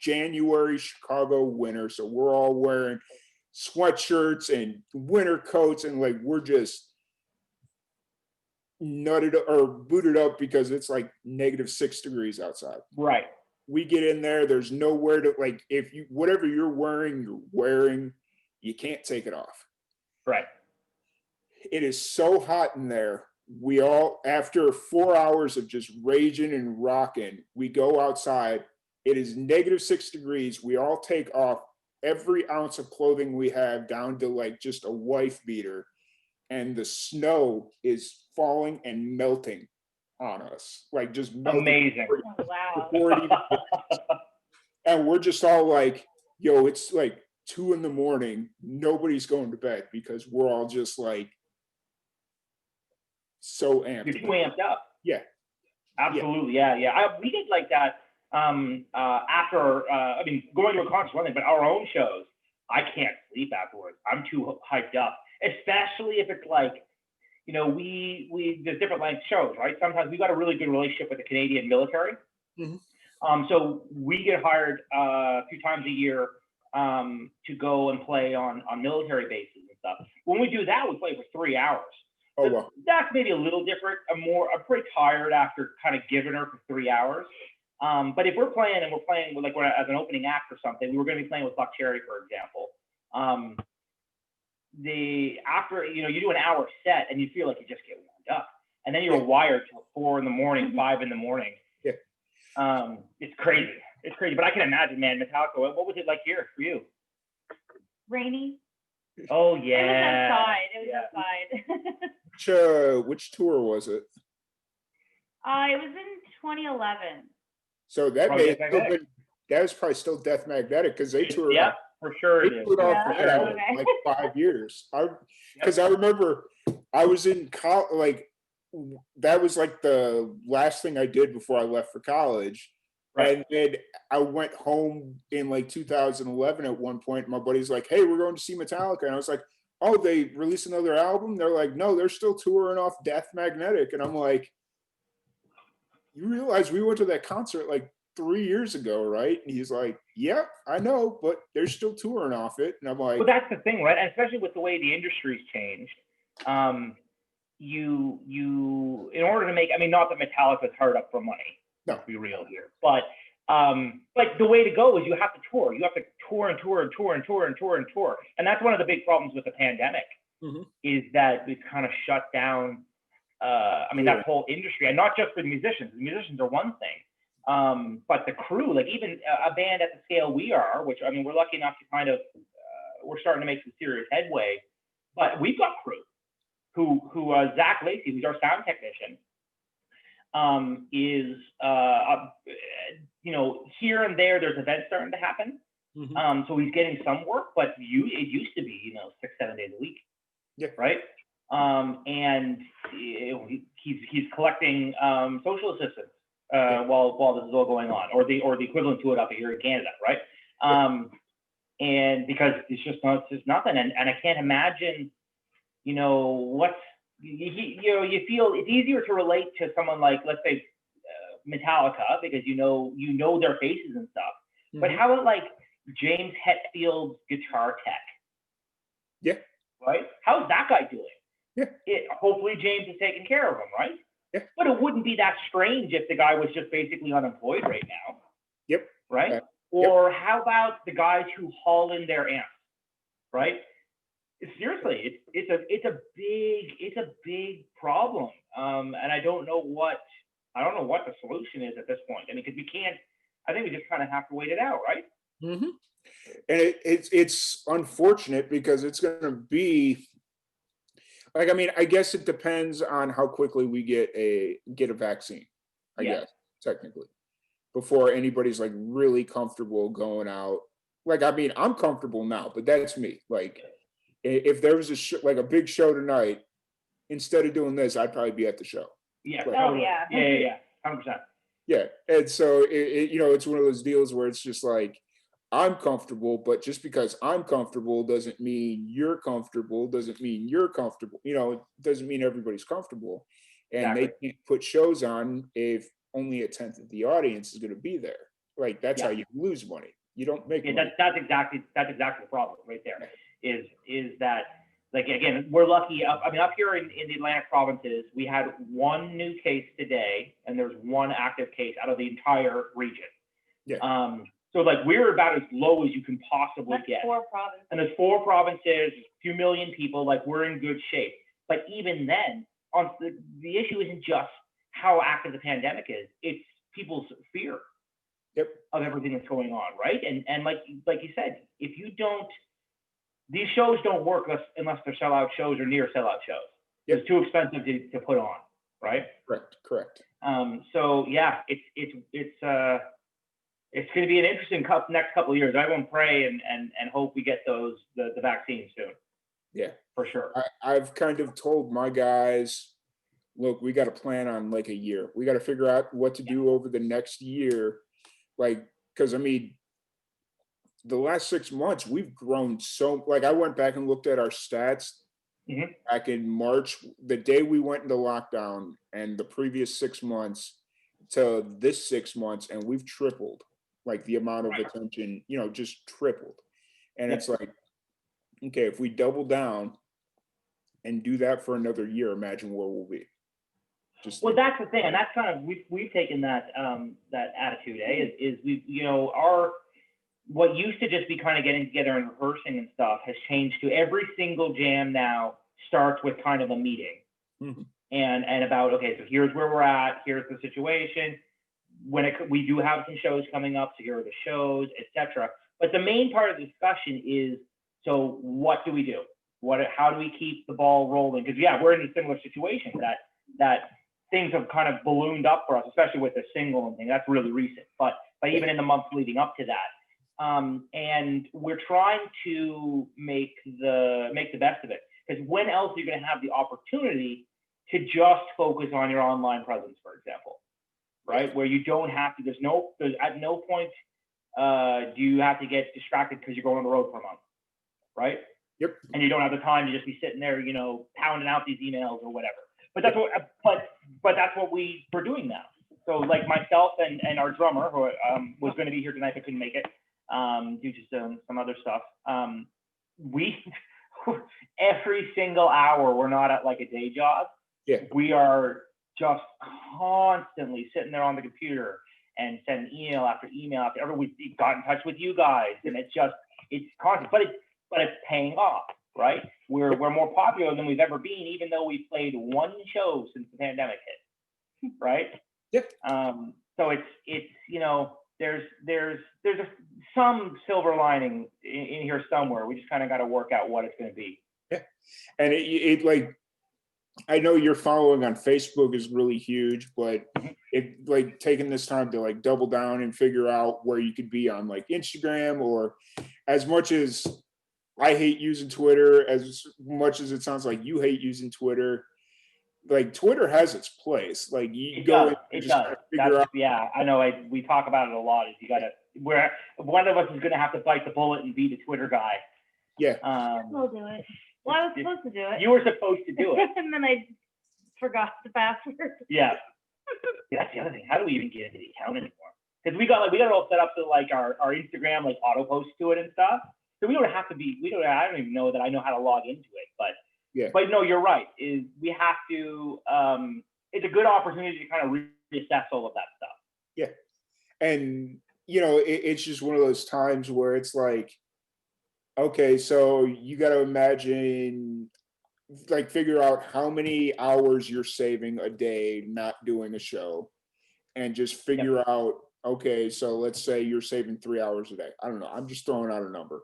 January Chicago winter, so we're all wearing sweatshirts and winter coats, and like we're just nutted or booted up because it's like -6 degrees outside. Right. We get in there, there's nowhere to, like, if you whatever you're wearing, you can't take it off. Right. It is so hot in there. We all, after 4 hours of just raging and rocking, we go outside. It is -6 degrees. We all take off every ounce of clothing we have down to like just a wife beater, and the snow is falling and melting on us, like just melting. Amazing. Wow. And we're just all like, yo, it's like 2 a.m. Nobody's going to bed because we're all just like so amped. You're too amped up. Yeah. Absolutely. Yeah. We did like that after, I mean, going to a concert, one thing, but our own shows, I can't sleep afterwards. I'm too hyped up, especially if it's like, you know, there's different length shows, right? Sometimes we've got a really good relationship with the Canadian military. So we get hired a few times a year to go and play on military bases and stuff. When we do that, we play for 3 hours. Oh, wow. That's maybe a little different. I'm pretty tired after kind of giving her for 3 hours. But if we're playing and we're as an opening act or something, we were going to be playing with Buck Cherry, for example. After, you know, you do an hour set and you feel like you just get warmed up, and then you're wired till 4 a.m, 5 a.m. Yeah. It's crazy, but I can imagine, man. Metallica, what was it like here for you? Rainy. Oh yeah. It was outside. Which tour was it? It was in 2011. So that that was probably still Death Magnetic, because they toured. Yeah, for sure. They toured off that out like 5 years. Because I remember I was in college, like that was like the last thing I did before I left for college. Right. And then I went home in like 2011 at one point. My buddy's like, "Hey, we're going to see Metallica." And I was like, "Oh, they released another album?" They're like, "No, they're still touring off Death Magnetic." And I'm like, "You realize we went to that concert like 3 years ago, right?" And he's like, "Yep, I know, but they're still touring off it." And I'm like, "Well, that's the thing, right? And especially with the way the industry's changed, you in order to make, I mean, not that Metallica's hard up for money. No. Let's be real here, but like the way to go is you have to tour. You have to tour and tour and tour and tour and tour and tour. And that's one of the big problems with the pandemic is that it's kind of shut down. I mean, that whole industry, and not just for the musicians. The musicians are one thing, but the crew, like even a band at the scale we are, which I mean, we're lucky enough to kind of, we're starting to make some serious headway. But we've got crew who Zach Lacey, who's our sound technician. is, here and there's events starting to happen. So he's getting some work, but it used to be, 6-7 days a week. Yeah. Right. And he's collecting social assistance while this is all going on, or the equivalent to it up here in Canada, right? And because it's just nothing, and I can't imagine, you feel it's easier to relate to someone like, let's say, Metallica, because you know their faces and stuff. But how about like James Hetfield's guitar tech? Yeah. Right? How's that guy doing? Yeah. Hopefully James is taking care of him, right? Yeah. But it wouldn't be that strange if the guy was just basically unemployed right now. Yep. Right? Or how about the guys who haul in their amps? Right? Seriously, it's a big problem. And I don't know what the solution is at this point. I mean, because I think we just kind of have to wait it out, right? And it's unfortunate because it's going to be like, I mean, I guess it depends on how quickly we get a vaccine, I guess, technically, before anybody's like really comfortable going out. Like, I mean, I'm comfortable now, but that's me. Like, if there was a big show tonight, instead of doing this, I'd probably be at the show. Yeah. Like, Yeah. 100%. Yeah. And so it's one of those deals where it's just like, I'm comfortable, but just because I'm comfortable doesn't mean you're comfortable, doesn't mean you're comfortable. It doesn't mean everybody's comfortable. And They can't put shows on if only a tenth of the audience is going to be there. Like, that's how you lose money. You don't make money. That's exactly the problem right there. Is that, like, again, we're lucky. Up here in the Atlantic provinces, we had one new case today, and there's one active case out of the entire region. Yeah. So like we're about as low as you can possibly get. 4 provinces. And there's 4 provinces, a few million people. Like, we're in good shape. But even then, the issue isn't just how active the pandemic is; it's people's fear of everything that's going on, right? And like you said, if you don't, these shows don't work unless they're sellout shows or near sellout shows. It's too expensive to put on, right? Correct. So yeah, it's going to be an interesting next couple of years. I won't pray and hope we get the vaccine soon. Yeah, for sure. I've kind of told my guys, look, we got to plan on like a year. We got to figure out what to do over the next year. Like, because I mean, the last 6 months, we've grown so, like, I went back and looked at our stats back in March, the day we went into lockdown, and the previous 6 months to this 6 months, and we've tripled, like, the amount of attention, just tripled. And it's like, okay, if we double down and do that for another year, imagine where we'll be. That's the thing, and that's kind of, we've taken that attitude, is we've, what used to just be kind of getting together and rehearsing and stuff has changed to every single jam now starts with kind of a meeting and about, okay, so here's where we're at, here's the situation. We do have some shows coming up, so here are the shows, etc. But the main part of the discussion is, so what do we do? How do we keep the ball rolling? Because we're in a similar situation that things have kind of ballooned up for us, especially with the single and thing. That's really recent, but even in the months leading up to that. And we're trying to make the best of it, because when else are you going to have the opportunity to just focus on your online presence, for example, right? Where you don't have to, there's at no point do you have to get distracted because you're going on the road for a month, right? Yep. And you don't have the time to just be sitting there, pounding out these emails or whatever. But that's what we're doing now. So like myself and our drummer, who was going to be here tonight but couldn't make it due to some other stuff. We every single hour, we're not at like a day job. Yeah. We are just constantly sitting there on the computer and sending email after email after we've got in touch with you guys, and it's constant, but it's paying off, right? We're more popular than we've ever been, even though we played one show since the pandemic hit, right? Yep. So it's there's some silver lining in here somewhere. We just kind of got to work out what it's going to be. Yeah, and it like, I know your following on Facebook is really huge, but it like taking this time to like double down and figure out where you could be on like Instagram, or as much as I hate using Twitter, as much as it sounds like you hate using Twitter, like Twitter has its place. Like you It go does. in and It just does. kind of figure out. Yeah, I know. We talk about it a lot. Is you gotta where one of us is gonna have to bite the bullet and be the Twitter guy. Yeah. We'll do it. Well, I was supposed to do it. You were supposed to do it. And then I forgot the password. Yeah. That's the other thing. How do we even get into the account anymore? Because we got it all set up to like our Instagram like auto post to it and stuff. So we don't have to be. I don't even know that I know how to log into it. But yeah. But no, you're right. Is we have to. It's a good opportunity to kind of reassess all of that stuff. Yeah, and it's just one of those times where it's like, okay, so you got to imagine, like, figure out how many hours you're saving a day not doing a show, and just figure out, okay, so let's say you're saving 3 hours a day. I don't know. I'm just throwing out a number.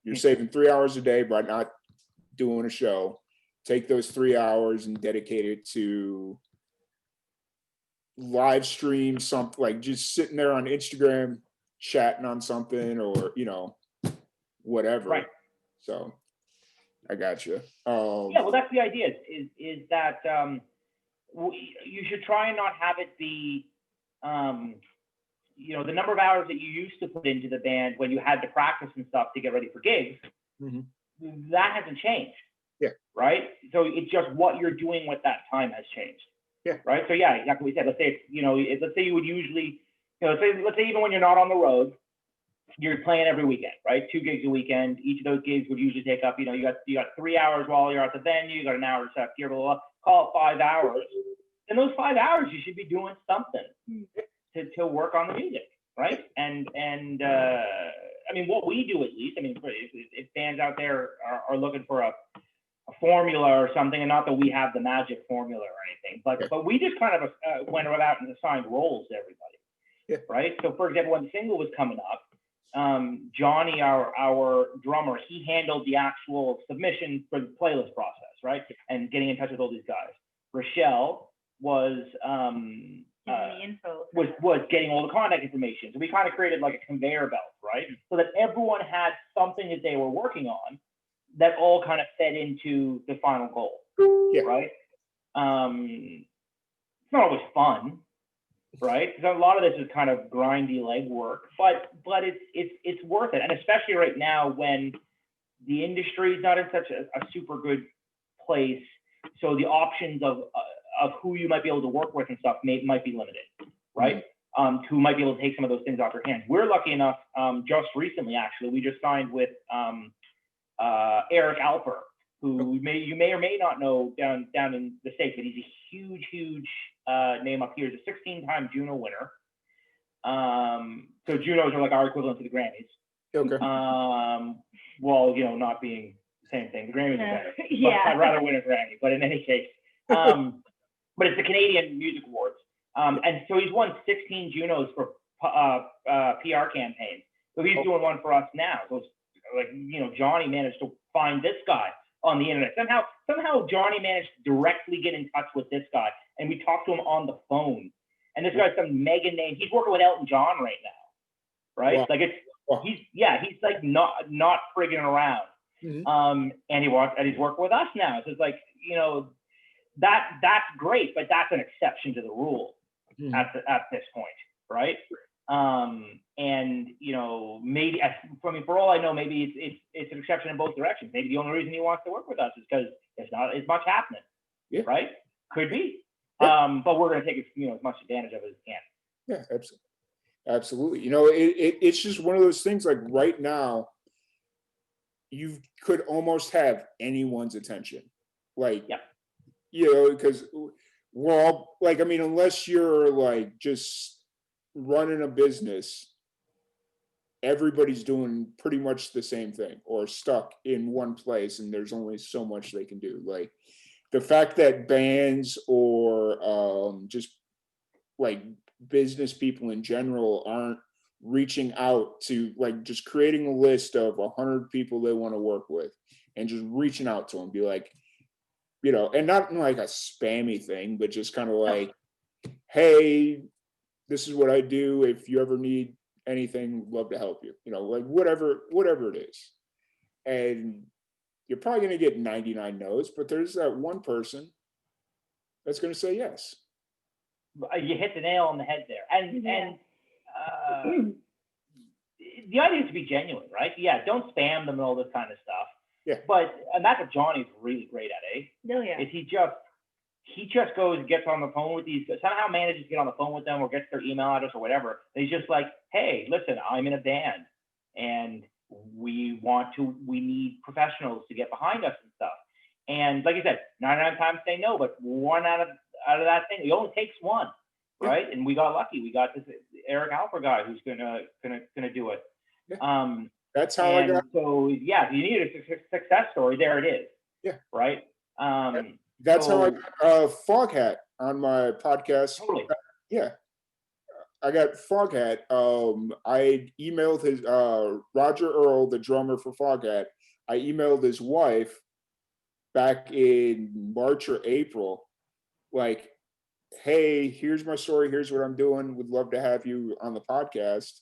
You're saving 3 hours a day by not doing a show. Take those 3 hours and dedicate it to live stream something, like just sitting there on Instagram chatting on something, or whatever. Right. So I got you. Yeah, well, that's the idea. Is that you should try and not have it be, the number of hours that you used to put into the band when you had to practice and stuff to get ready for gigs. Mm-hmm. That hasn't changed. Yeah. Right. So it's just what you're doing with that time has changed. Yeah. Right. So yeah, exactly what we said. Let's say let's say you would usually, let's say even when you're not on the road, you're playing every weekend, right? 2 gigs a weekend. Each of those gigs would usually take up, you got 3 hours while you're at the venue. You got an hour to set up gear, blah, blah, blah. Call it 5 hours. In those 5 hours, you should be doing something to work on the music, right? And I mean, what we do at least. I mean, if fans out there are looking for a formula or something, and not that we have the magic formula or anything, but we just kind of went out and assigned roles to everybody, right? So, for example, when the single was coming up, Johnny, our drummer, he handled the actual submission for the playlist process, right? And getting in touch with all these guys. Rochelle was getting all the contact information. So we kind of created like a conveyor belt, right? So that everyone had something that they were working on that all kind of fed into the final goal, right? It's not always fun, right? Because a lot of this is kind of grindy legwork, but it's worth it, and especially right now when the industry is not in such a super good place, so the options of who you might be able to work with and stuff might be limited, right? Who might be able to take some of those things off your hands. We're lucky enough, just recently actually, we just signed with Eric Alper, who you may or may not know down in the States, but he's a huge name up here. He's a 16-time Juno winner. So Junos are like our equivalent to the Grammys. Okay. Well, not being the same thing. The Grammys are better. Yeah. I'd rather win a Grammy, but in any case, but it's the Canadian Music Awards. And so he's won 16 Junos for PR campaigns. So he's doing one for us now. So it's like, Johnny managed to find this guy on the internet. Somehow Johnny managed to directly get in touch with this guy, and we talked to him on the phone. And this guy's some mega name. He's working with Elton John right now, right? Wow. Like he's like not frigging around. Mm-hmm. And he's working with us now. So it's like, that's great, but that's an exception to the rule at this point, right? And maybe, for all I know, maybe it's an exception in both directions. Maybe the only reason he wants to work with us is because there's not as much happening. Yeah. Right? Could be. Yeah. But we're going to take as much advantage of it as we can. Yeah, absolutely. It's just one of those things. Like right now, you could almost have anyone's attention. Like, because we're all like, I mean, unless you're like just running a business, everybody's doing pretty much the same thing or stuck in one place, and there's only so much they can do. Like the fact that bands or just like business people in general aren't reaching out to, like, just creating a list of 100 people they want to work with and just reaching out to them, be like, you know, and not in like a spammy thing, but just kind of like, hey, this is what I do. If you ever need anything, love to help you. You know, like whatever it is. And you're probably going to get 99 no's, but there's that one person that's going to say yes. You hit the nail on the head there. And the idea is to be genuine, right? Yeah, don't spam them and all this kind of stuff. Yeah. But and that's what Johnny's really great at, eh? Oh yeah. Is he just goes and gets on the phone with these, somehow manages to get on the phone with them or gets their email address or whatever. He's just like, hey, listen, I'm in a band and we need professionals to get behind us and stuff. And like you said, 99 times say no, but one out of that thing, it only takes one, right? Yeah. And we got lucky. We got this Eric Alper guy who's gonna do it. Yeah. That's how I got. So yeah, if you need a success story, there it is. Yeah. Right. That's how I got Foghat on my podcast. Totally. Yeah. I got Foghat. I emailed his Roger Earl, the drummer for Foghat. I emailed his wife back in March or April, like, hey, here's my story. Here's what I'm doing. Would love to have you on the podcast,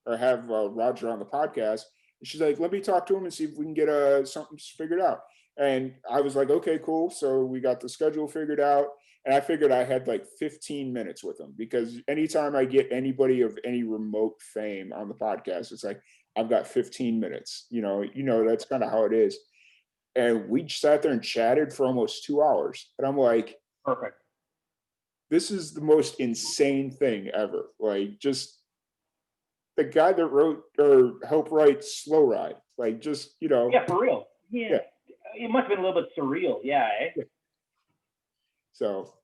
or have Roger on the podcast. And she's like, let me talk to him and see if we can get something figured out. And I was like, okay, cool. So we got the schedule figured out. And I figured I had like 15 minutes with him, because anytime I get anybody of any remote fame on the podcast, it's like, I've got 15 minutes. You know, that's kind of how it is. And we sat there and chatted for almost 2 hours. And I'm like, perfect. This is the most insane thing ever. Like, just the guy that wrote or helped write Slow Ride. Like, just, you know. Yeah, for real. Yeah. It must have been a little bit surreal. Yeah. Yeah. So,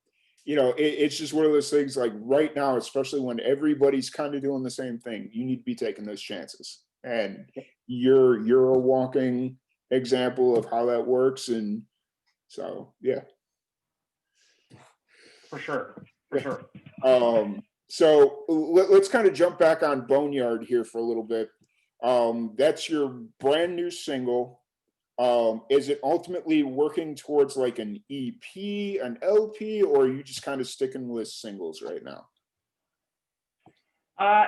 you know, it's just one of those things, like right now, especially when everybody's kind of doing the same thing, you need to be taking those chances. And you're a walking example of how that works. And so, yeah. For sure. Sure. So let's kind of jump back on Boneyard here for a little bit. That's your brand new single. Is it ultimately working towards like an EP, an LP, or are you just kind of sticking with singles right now?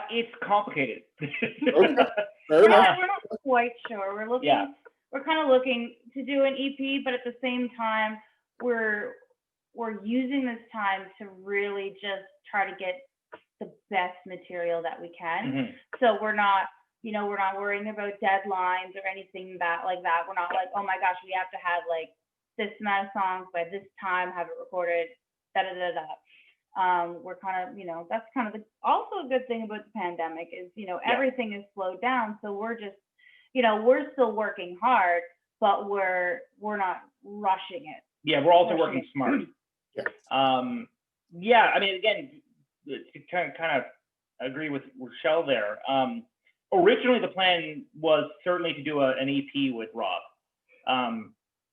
It's complicated. Okay. We're not quite sure. We're kind of looking to do an EP, but at the same time, we're using this time to really just try to get the best material that we can. Mm-hmm. So we're not worrying about deadlines or anything like that. We're not like, oh my gosh, we have to have like this amount of songs by this time, have it recorded, we're kind of, that's kind of also a good thing about the pandemic is, everything is slowed down. So we're just, we're still working hard, but we're not rushing it. Yeah, we're also working smart. Yeah. I mean, again, to kind of agree with Rochelle there. Originally, the plan was certainly to do an EP with Rob,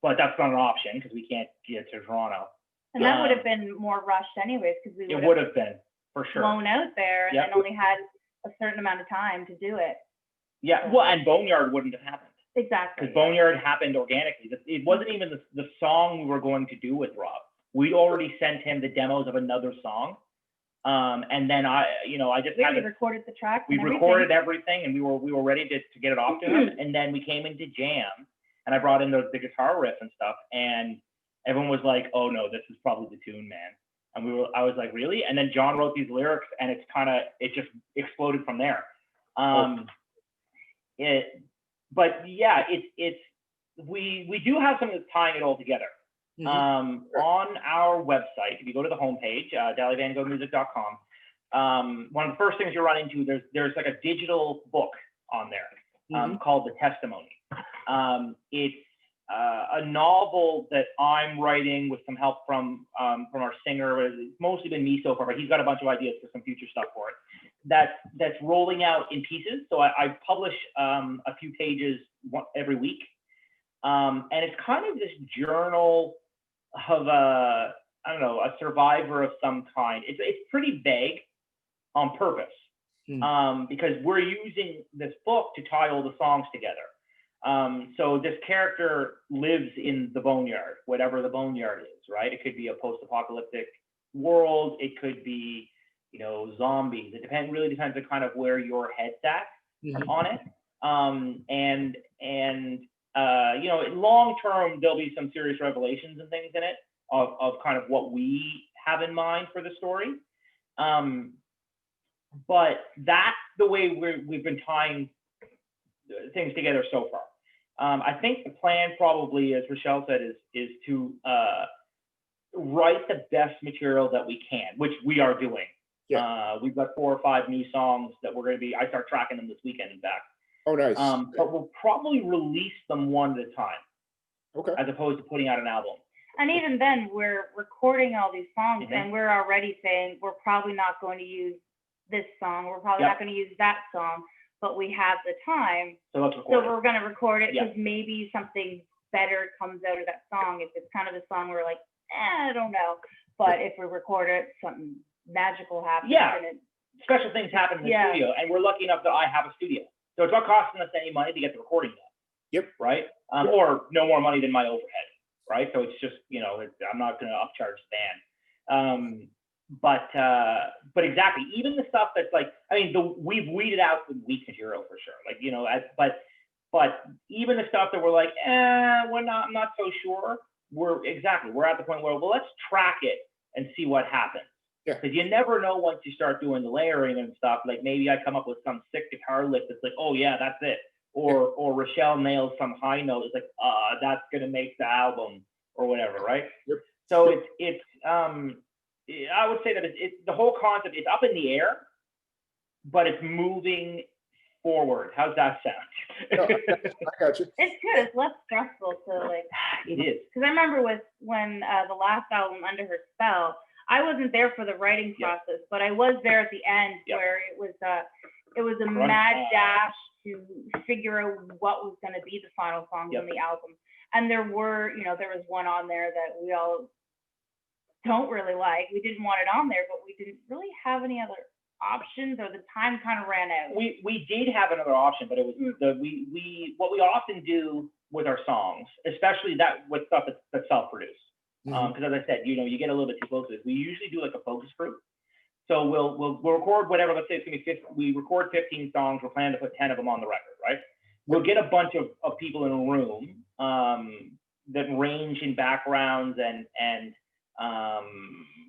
but that's not an option because we can't get to Toronto. And that would have been more rushed anyways, because it would have been, for sure, flown out there and then only had a certain amount of time to do it. Yeah, well, and Boneyard wouldn't have happened. Exactly. Because Boneyard happened organically. It wasn't even the song we were going to do with Rob. We'd already sent him the demos of another song. And then I just recorded the track. We recorded everything, and we were ready to get it off to him. And then we came into jam, and I brought in the guitar riff and stuff, and everyone was like, "Oh no, this is probably the tune, man." And I was like, "Really?" And then John wrote these lyrics, and it just exploded from there. We do have something that's tying it all together. On our website, if you go to the homepage, dalivangoghmusic.com, one of the first things you run into, there's like a digital book on there called The Testimony. It's a novel that I'm writing with some help from our singer. It's mostly been me so far, but he's got a bunch of ideas for some future stuff for it. That's rolling out in pieces. So I publish a few pages every week. And it's kind of this journal of a survivor of some kind. It's pretty vague on purpose, because we're using this book to tie all the songs together. So this character lives in the Boneyard, whatever the Boneyard is, right? It could be a post-apocalyptic world. It could be, you know, zombies. It really depends on kind of where your head's at on it. You know, long term, there'll be some serious revelations and things in it of kind of what we have in mind for the story. But that's the way we've been tying things together so far. I think the plan probably, as Rochelle said, is to write the best material that we can, which we are doing. Yeah. We've got 4 or 5 new songs that we're going to be, I start tracking them this weekend, in fact. Oh, nice. But we'll probably release them one at a time. Okay. As opposed to putting out an album. And even then, we're recording all these songs, and we're already saying we're probably not going to use this song. We're probably not going to use that song, but we have the time. So we're going to record it because maybe something better comes out of that song. If it's kind of a song we're like, I don't know. But if we record it, something magical happens. Yeah. Special things happen in the studio, and we're lucky enough that I have a studio. So it's not costing us any money to get the recording done. Yep. Right? Or no more money than my overhead. Right? So it's just, you know, I'm not going to upcharge the band. But exactly, even the stuff that's like, I mean, we've weeded out the weak material for sure. Like, you know, but even the stuff that we're like, I'm not so sure. We're at the point where, well, let's track it and see what happens. Yeah. Because you never know once you start doing the layering and stuff. Like maybe I come up with some sick guitar lick that's like, oh yeah, that's it. Or Rochelle nails some high note. It's like, that's gonna make the album or whatever, right? Yep. So it's I would say that it's the whole concept. It's up in the air, but it's moving forward. How's that sound? No, I got you. It's good. It's less stressful to like. It is. Because I remember when the last album, Under Her Spell, I wasn't there for the writing process, but I was there at the end where it was a mad dash to figure out what was going to be the final songs on the album. And there was one on there that we all don't really like. We didn't want it on there, but we didn't really have any other options, or the time kind of ran out. We did have another option, but it was what we often do with our songs, especially that with stuff that's self-produced. Because as I said, you know, you get a little bit too close to this. We usually do like a focus group. So we'll record whatever. Let's say it's gonna be 50, we record 15 songs. We're planning to put 10 of them on the record, right? We'll get a bunch of people in a room that range in backgrounds and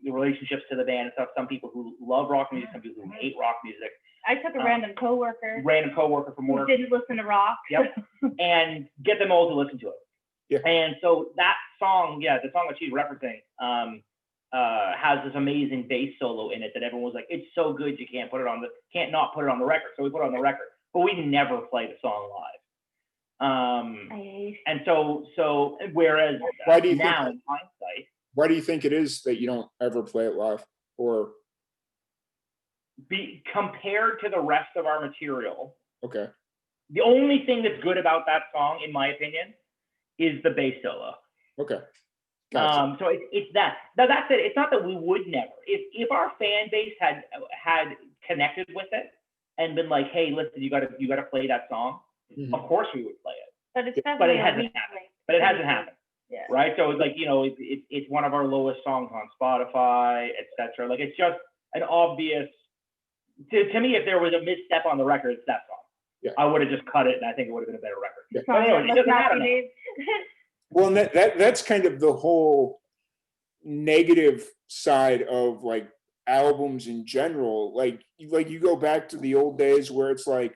the relationships to the band and stuff. Some people who love rock music, some people who hate rock music. I took a random coworker from work who didn't listen to rock. Yep. And get them all to listen to it. Yeah. And so that song, the song that she's referencing, has this amazing bass solo in it that everyone was like, it's so good you can't not put it on the record. So we put it on the record, but we never play the song live. And so whereas why do you now think, in hindsight, why do you think it is that you don't ever play it live? Or compared to the rest of our material? Okay. The only thing that's good about that song, in my opinion, is the bass solo. Okay. Gotcha. So it's that. Now that's it. It's not that we would never. If our fan base had connected with it and been like, hey, listen, you gotta play that song. Mm-hmm. Of course we would play it. But it hasn't happened. Yeah. Right. So it's like, you know, it's one of our lowest songs on Spotify, etc. Like it's just an obvious. To me, if there was a misstep on the record, it's that song. Yeah. I would have just cut it, and I think it would have been a better record. Yeah. But anyway, it doesn't matter. Well, and that's kind of the whole negative side of like albums in general. Like you go back to the old days where it's like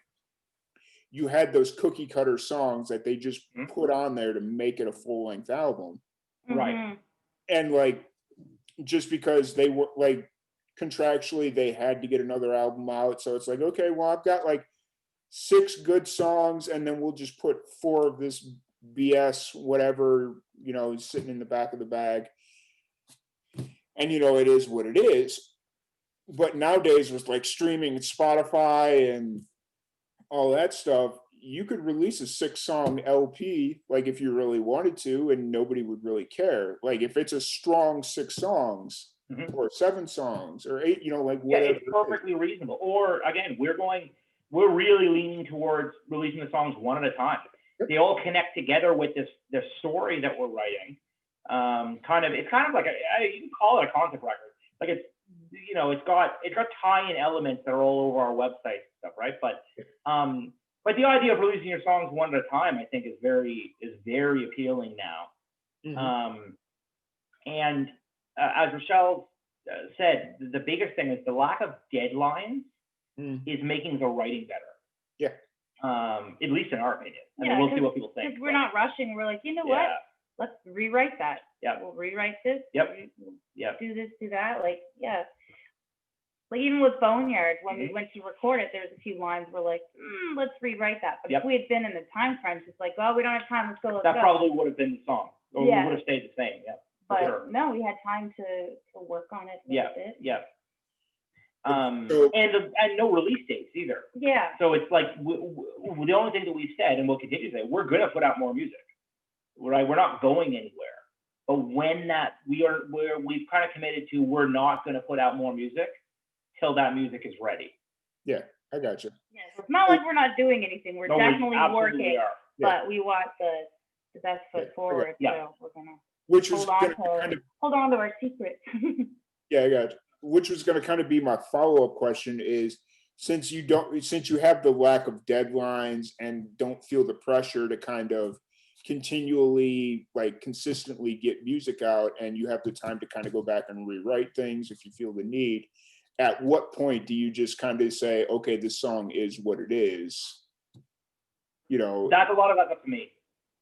you had those cookie cutter songs that they just put on there to make it a full length album. Right. And like just because they were like contractually they had to get another album out. So it's like, okay, well, I've got like 6 good songs and then we'll just put 4 of this BS, whatever, you know, sitting in the back of the bag. And, you know, it is what it is. But nowadays with like streaming and Spotify and all that stuff, you could release a 6-song LP, like if you really wanted to, and nobody would really care. Like if it's a strong 6 songs or 7 songs or 8, you know, like whatever. Yeah, it's perfectly reasonable. Or again, we're really leaning towards releasing the songs one at a time. they all connect together with this story that we're writing. It's kind of like you can call it a concept record. Like it's got tie-in elements that are all over our website and stuff, right? But the idea of releasing your songs one at a time, I think, is very appealing now. And as Rochelle said, the biggest thing is the lack of deadlines is making the writing better. Yeah. At least in our opinion. I mean, we'll see what people think. Because we're not rushing. We're like, you know what? Let's rewrite that. Yeah. We'll rewrite this. Yep. Do this, do that. Like, yeah. Like even with Boneyard, when we went to record it, there's a few lines we're like, let's rewrite that. But if we had been in the time crunch, it's like, well, we don't have time. Let's go. That probably would have been the song. Or we would have stayed the same. Yeah. But no, we had time to work on it a little bit. Yeah. And no release dates either. Yeah. So it's like the only thing that we've said, and we'll continue to say, we're gonna put out more music. Right? We're not going anywhere. But when we've kind of committed to, we're not gonna put out more music till that music is ready. Yeah, I got you. Yeah, so it's not like we're not doing anything. We're definitely working, but we want the best foot forward. So we're gonna hold on to our secrets. Yeah, I got you. Which was going to kind of be my follow-up question is, since you have the lack of deadlines and don't feel the pressure to kind of continually, like, consistently get music out, and you have the time to kind of go back and rewrite things if you feel the need, at what point do you just kind of say, okay, this song is what it is? That's a lot of that's up to me.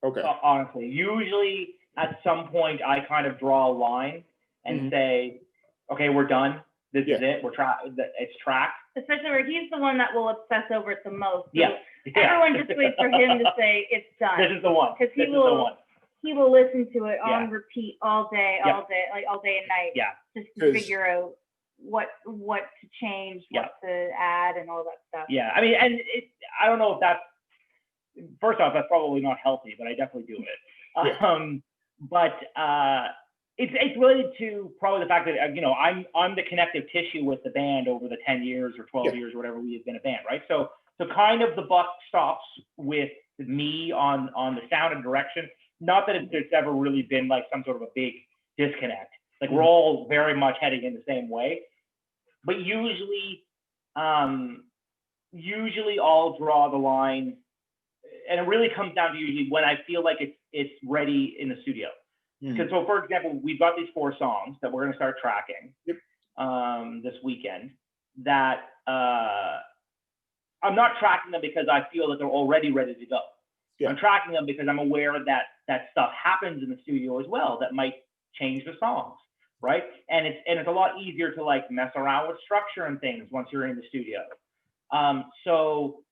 Okay. Honestly, usually at some point I kind of draw a line and say, okay, we're done. This is it. It's tracked. Especially where he's the one that will obsess over it the most. So yeah. Everyone just waits for him to say it's done. This is the one. Because he will listen to it on repeat all day and night. Yeah. Just to figure out what to change, what to add, and all that stuff. Yeah. I mean, and I don't know if that's, first off, that's probably not healthy, but I definitely do it. It's related to probably the fact that I'm the connective tissue with the band over the 10 years or 12 years or whatever we have been a band, right? So kind of the buck stops with me on the sound and direction. Not that there's ever really been like some sort of a big disconnect. Like we're all very much heading in the same way, but usually I'll draw the line, and it really comes down to usually when I feel like it's ready in the studio. Because so, for example, we've got these 4 songs that we're going to start tracking this weekend. That I'm not tracking them because I feel that they're already ready to go. Yeah. I'm tracking them because I'm aware that stuff happens in the studio as well that might change the songs, right? And it's a lot easier to like mess around with structure and things once you're in the studio. So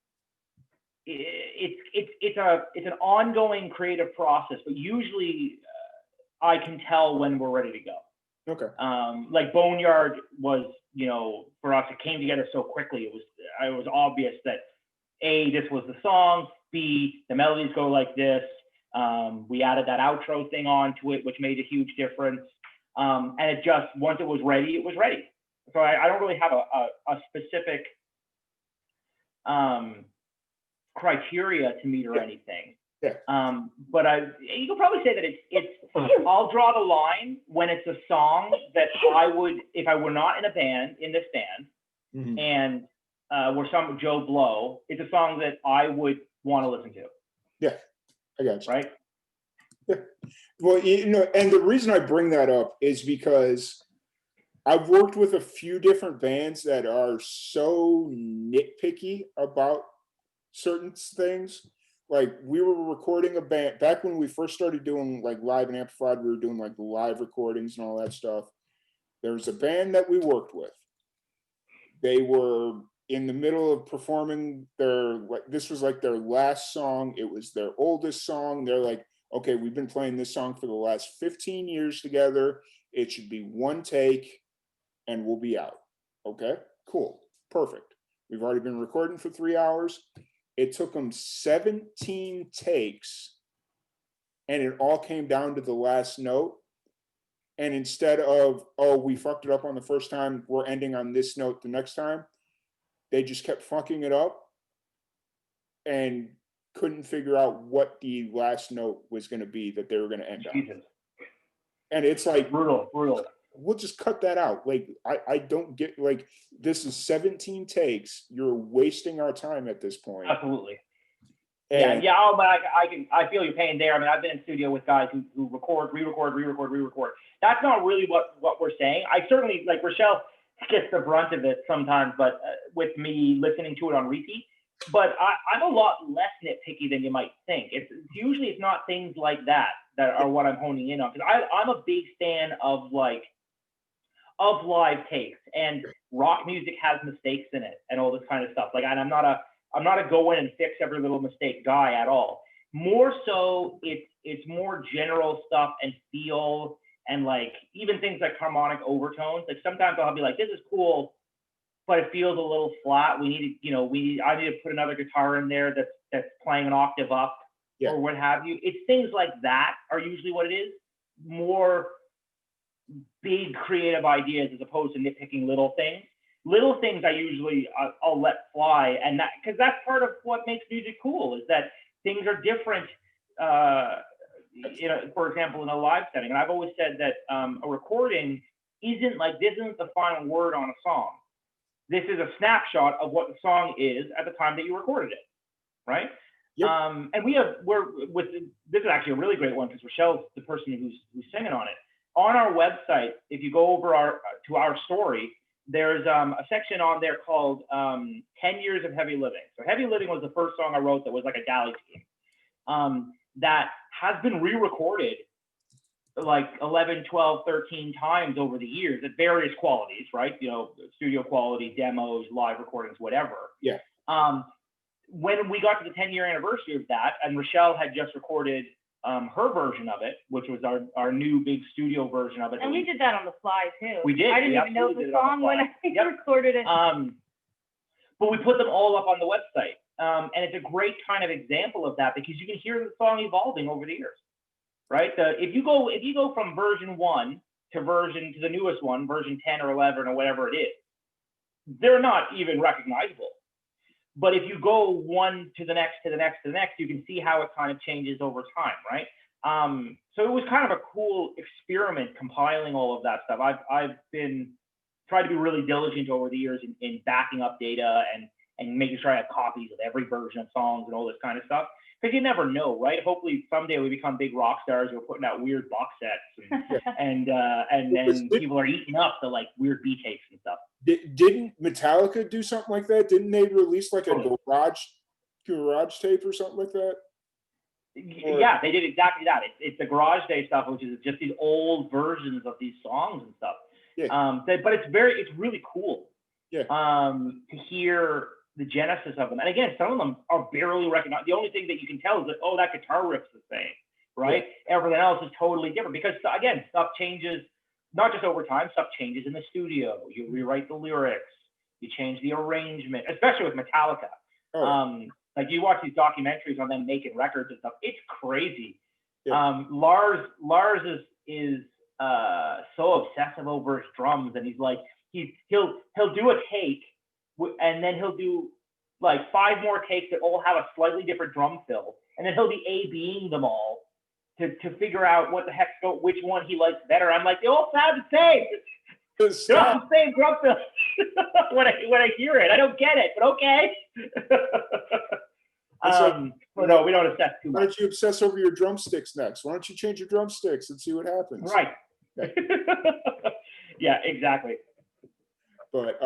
it's an ongoing creative process, but usually I can tell when we're ready to go. Okay. Like Boneyard was, for us, it came together so quickly. It was obvious that A, this was the song. B, the melodies go like this. We added that outro thing onto it, which made a huge difference. And it just, once it was ready, it was ready. So I don't really have a specific criteria to meet or anything. Yeah. But you could probably say that it's I'll draw the line when it's a song that I would, if I were not in this band, and were some Joe Blow, it's a song that I would want to listen to. Yeah, I got you. Right? Yeah. Well, and the reason I bring that up is because I've worked with a few different bands that are so nitpicky about certain things. Like we were recording a band back when we first started doing like live and amplified. We were doing like the live recordings and all that stuff. There was a band that we worked with. They were in the middle of performing this was like their last song. It was their oldest song. They're like, okay, we've been playing this song for the last 15 years together. It should be one take and we'll be out. Okay, cool, perfect. We've already been recording for 3 hours. It took them 17 takes and it all came down to the last note. And instead of, oh, we fucked it up on the first time, we're ending on this note the next time, they just kept fucking it up. And couldn't figure out what the last note was going to be that they were going to end Jesus. on. And it's like, Brutal. we'll just cut that out. Like, I don't get, like, this is 17 takes. You're wasting our time at this point. Absolutely. And yeah. Oh, but I feel your pain there. I mean, I've been in studio with guys who record, re-record. That's not really what we're saying. I certainly, like, Rochelle gets the brunt of it sometimes, but with me listening to it on repeat. But I'm a lot less nitpicky than you might think. It's usually not things like that are what I'm honing in on, because I'm a big fan of live takes, and rock music has mistakes in it and all this kind of stuff. Like, and I'm not a go in and fix every little mistake guy at all. More so, it's more general stuff and feel, and like even things like harmonic overtones. Like sometimes I'll be like, this is cool, but it feels a little flat. I need to put another guitar in there that's playing an octave up, or what have you. It's things like that are usually what it is. More big creative ideas as opposed to nitpicking little things. Little things I'll let fly, and that, because that's part of what makes music cool, is that things are different. For example, in a live setting, and I've always said that a recording isn't the final word on a song. This is a snapshot of what the song is at the time that you recorded it, right? Yep. And this is actually a really great one, because Rochelle's the person who's singing on it. On our website, if you go over to our story, there's a section on there called 10 Years of Heavy Living. So Heavy Living was the first song I wrote that was like a Dali theme, that has been re-recorded like 11, 12, 13 times over the years at various qualities, right? Studio quality, demos, live recordings, whatever. Yeah. When we got to the 10-year anniversary of that, and Rochelle had just recorded her version of it, which was our new big studio version of it. And we did that on the fly too. We did. I didn't even know the song when I recorded it. But we put them all up on the website. And it's a great kind of example of that, because you can hear the song evolving over the years, right? If you go from version 1 to the newest one, version 10 or 11 or whatever it is, they're not even recognizable. But if you go one to the next, you can see how it kind of changes over time, right? So it was kind of a cool experiment compiling all of that stuff. I've been tried to be really diligent over the years in backing up data and making sure I have copies of every version of songs and all this kind of stuff. Because you never know, right? Hopefully someday we become big rock stars. We're putting out weird box sets, and then people are eating up the like weird B tapes and stuff. Didn't Metallica do something like that? Didn't they release like a garage tape or something like that? Yeah, they did exactly that. It's the Garage Day stuff, which is just these old versions of these songs and stuff. Yeah. But it's really cool. Yeah. To hear the genesis of them, and again, some of them are barely recognized. The only thing that you can tell is that, oh, that guitar riff's the same, right? Yeah. Everything else is totally different, because again, stuff changes, not just over time. Stuff changes in the studio. You rewrite the lyrics, you change the arrangement, especially with Metallica. Oh. Like you watch these documentaries on them making records and stuff. It's crazy. Yeah. Lars is so obsessive over his drums, and he's like he'll do a take, and then he'll do like 5 more takes that all have a slightly different drum fill, and then he'll be A-B'ing them all to figure out what the heck, which one he likes better. I'm like, they all sound the same. They're all the same drum fill. when I hear it, I don't get it, but okay. No, we don't obsess too much. Why don't you obsess over your drumsticks next? Why don't you change your drumsticks and see what happens? Right. Okay. Yeah, exactly. But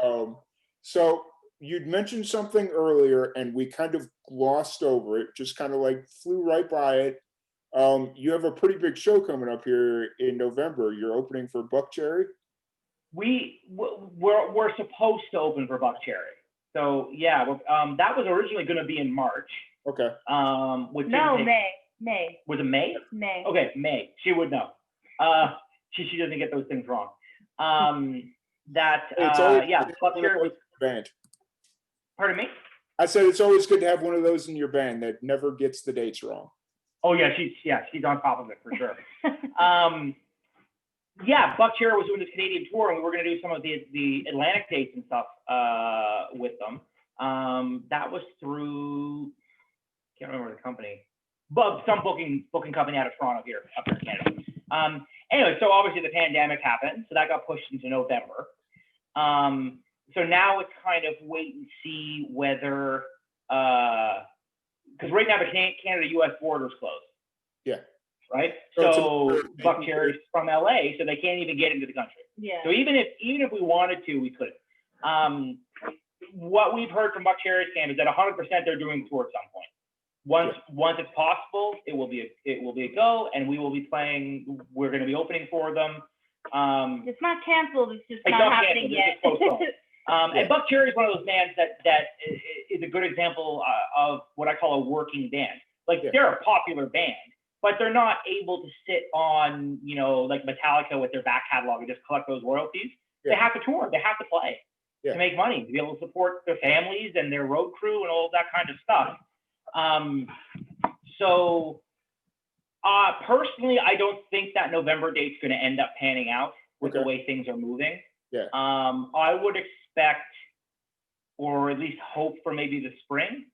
so you'd mentioned something earlier, and we kind of glossed over it, just kind of like flew right by it. You have a pretty big show coming up here in November. You're opening for Buck Cherry. We're supposed to open for Buck Cherry. So yeah, that was originally going to be in March. Okay. May. Was it May? May. Okay, May. She would know. She doesn't get those things wrong. Buck Cherry was band. Pardon me? I said it's always good to have one of those in your band that never gets the dates wrong. Oh yeah, she's on top of it for sure. Buck Cherry was doing this Canadian tour, and we were going to do some of the Atlantic dates and stuff with them. That was through can't remember the company, but some booking company out of Toronto here, up in Canada. Anyway, so obviously the pandemic happened, so that got pushed into November. So now it's kind of wait and see whether, because right now the Canada-U.S. border's closed. Yeah. Right. So Buck Cherry's from LA, so they can't even get into the country. Yeah. So even if we wanted to, we couldn't. What we've heard from Buck Cherry's camp is that 100% they're doing the tour at some point. Once it's possible, it will be a go, and we will be playing. We're going to be opening for them. It's not canceled. It's just not happening yet. And Buck Cherry is one of those bands that is a good example of what I call a working band. Like they're a popular band, but they're not able to sit on, like Metallica with their back catalog and just collect those royalties. Yeah. They have to tour. They have to play to make money, to be able to support their families and their road crew and all that kind of stuff. So personally, I don't think that November date's going to end up panning out with the way things are moving. Yeah. I would expect, or at least hope for maybe the spring.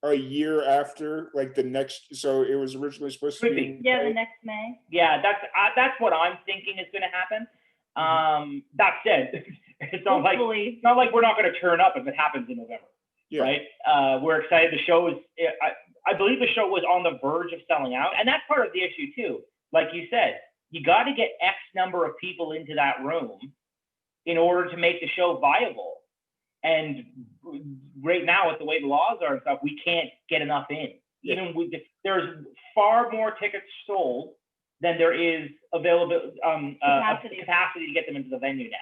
A year after, like the next, so it was originally supposed to be. Yeah, the next May. Yeah, that's what I'm thinking is going to happen. That said, it's not like we're not going to turn up if it happens in November, right? We're excited. The show is, I believe the show was on the verge of selling out, and that's part of the issue too. Like you said, you got to get X number of people into that room in order to make the show viable. And right now, with the way the laws are and stuff, we can't get enough in. Even there's far more tickets sold than there is available capacity to get them into the venue now.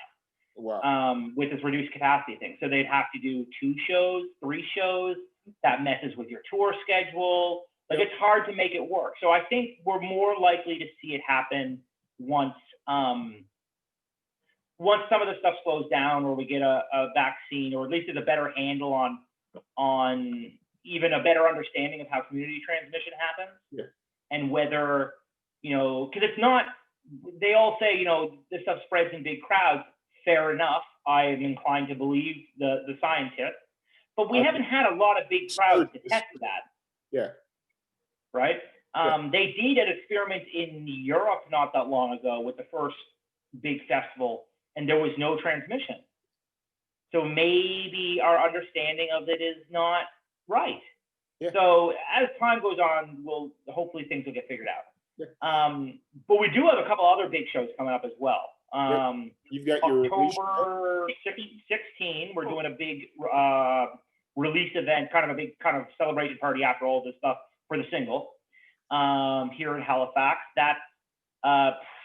Wow. With this reduced capacity thing, so they'd have to do 2 shows, 3 shows. That messes with your tour schedule. Like it's hard to make it work. So I think we're more likely to see it happen once some of the stuff slows down, or we get a vaccine, or at least there's a better handle on even a better understanding of how community transmission happens. Yeah. And whether, because it's not, they all say, this stuff spreads in big crowds. Fair enough. I am inclined to believe the scientists, but we haven't had a lot of big crowds to test that. Yeah. Right. They did an experiment in Europe not that long ago with the first big festival, and there was no transmission. So maybe our understanding of it is not right. Yeah. So as time goes on, hopefully things will get figured out. Yeah. But we do have a couple other big shows coming up as well. You've got October 16, we're doing a big release event, kind of celebration party after all this stuff for the single here in Halifax. That's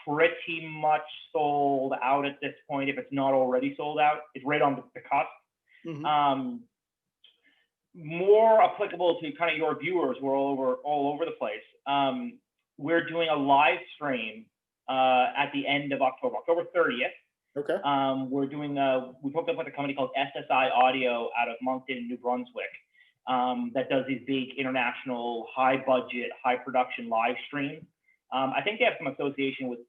pretty much sold out at this point. If it's not already sold out, it's right on the cusp. Mm-hmm. More applicable to kind of your viewers, we're all over the place. We're doing a live stream at the end of October 30th. Okay. We're doing we hooked up with a company called SSI Audio out of Moncton, New Brunswick, that does these big international, high budget, high production live streams. I think they have some association with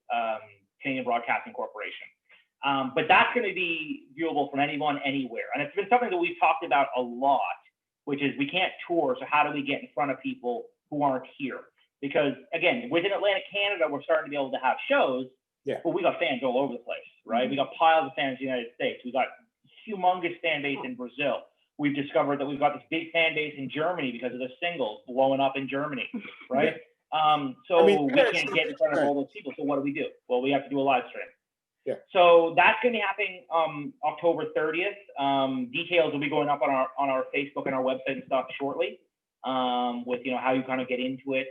Canadian Broadcasting Corporation. But that's going to be viewable from anyone, anywhere. And it's been something that we've talked about a lot, which is we can't tour, so how do we get in front of people who aren't here? Because, again, within Atlantic Canada, we're starting to be able to have shows, but we got fans all over the place, right? Mm-hmm. We got piles of fans in the United States. We got humongous fan base in Brazil. We've discovered that we've got this big fan base in Germany because of the singles blowing up in Germany, right? We can't get in front of all those people. So what do we do? Well, we have to do a live stream. Yeah. So that's going to be happening October 30th. Details will be going up on our Facebook and our website and stuff shortly. With how you kind of get into it.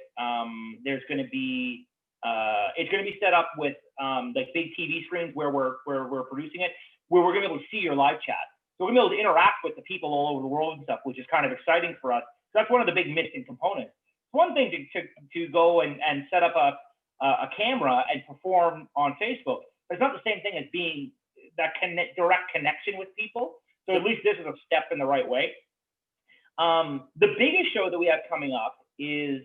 There's going to be it's going to be set up with like big TV screens where we're producing it, where we're going to be able to see your live chat. So we're going to be able to interact with the people all over the world and stuff, which is kind of exciting for us. So that's one of the big missing components. It's one thing to go and set up a camera and perform on Facebook, but it's not the same thing as being that direct connection with people. So at least this is a step in the right way. The biggest show that we have coming up is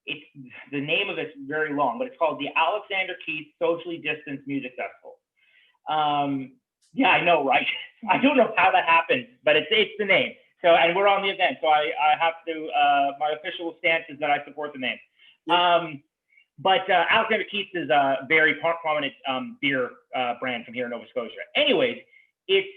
it's the name of it's very long, but it's called the Alexander Keith Socially Distanced Music Festival. Yeah, I know, right? I don't know how that happened, but it's the name. So, and we're on the event, so I have to, my official stance is that I support the name. Yep. But Alexander Keith's is a very prominent beer brand from here in Nova Scotia. Anyways, it's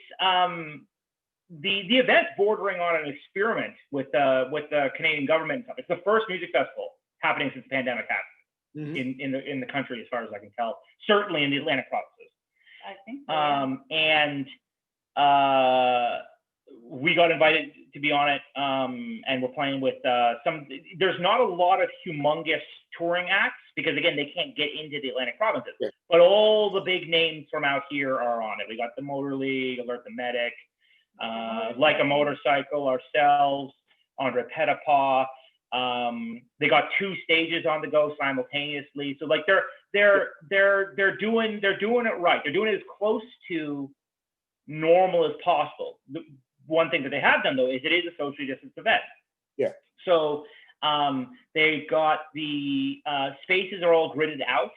the event's bordering on an experiment with the Canadian government and stuff. It's the first music festival happening since the pandemic happened in the country, as far as I can tell. Certainly in the Atlantic provinces. I think so, yeah. And we got invited to be on it, and we're playing with some. There's not a lot of humongous touring acts because, again, they can't get into the Atlantic provinces. Yeah. But all the big names from out here are on it. We got the Motor League, Alert the Medic, Like a Motorcycle, ourselves, Andre Petitpas. They got 2 stages on the go simultaneously. So like they're doing it right. They're doing it as close to normal as possible. The one thing that they have done though is it is a socially distanced event. Yeah. So they got the spaces are all gridded out,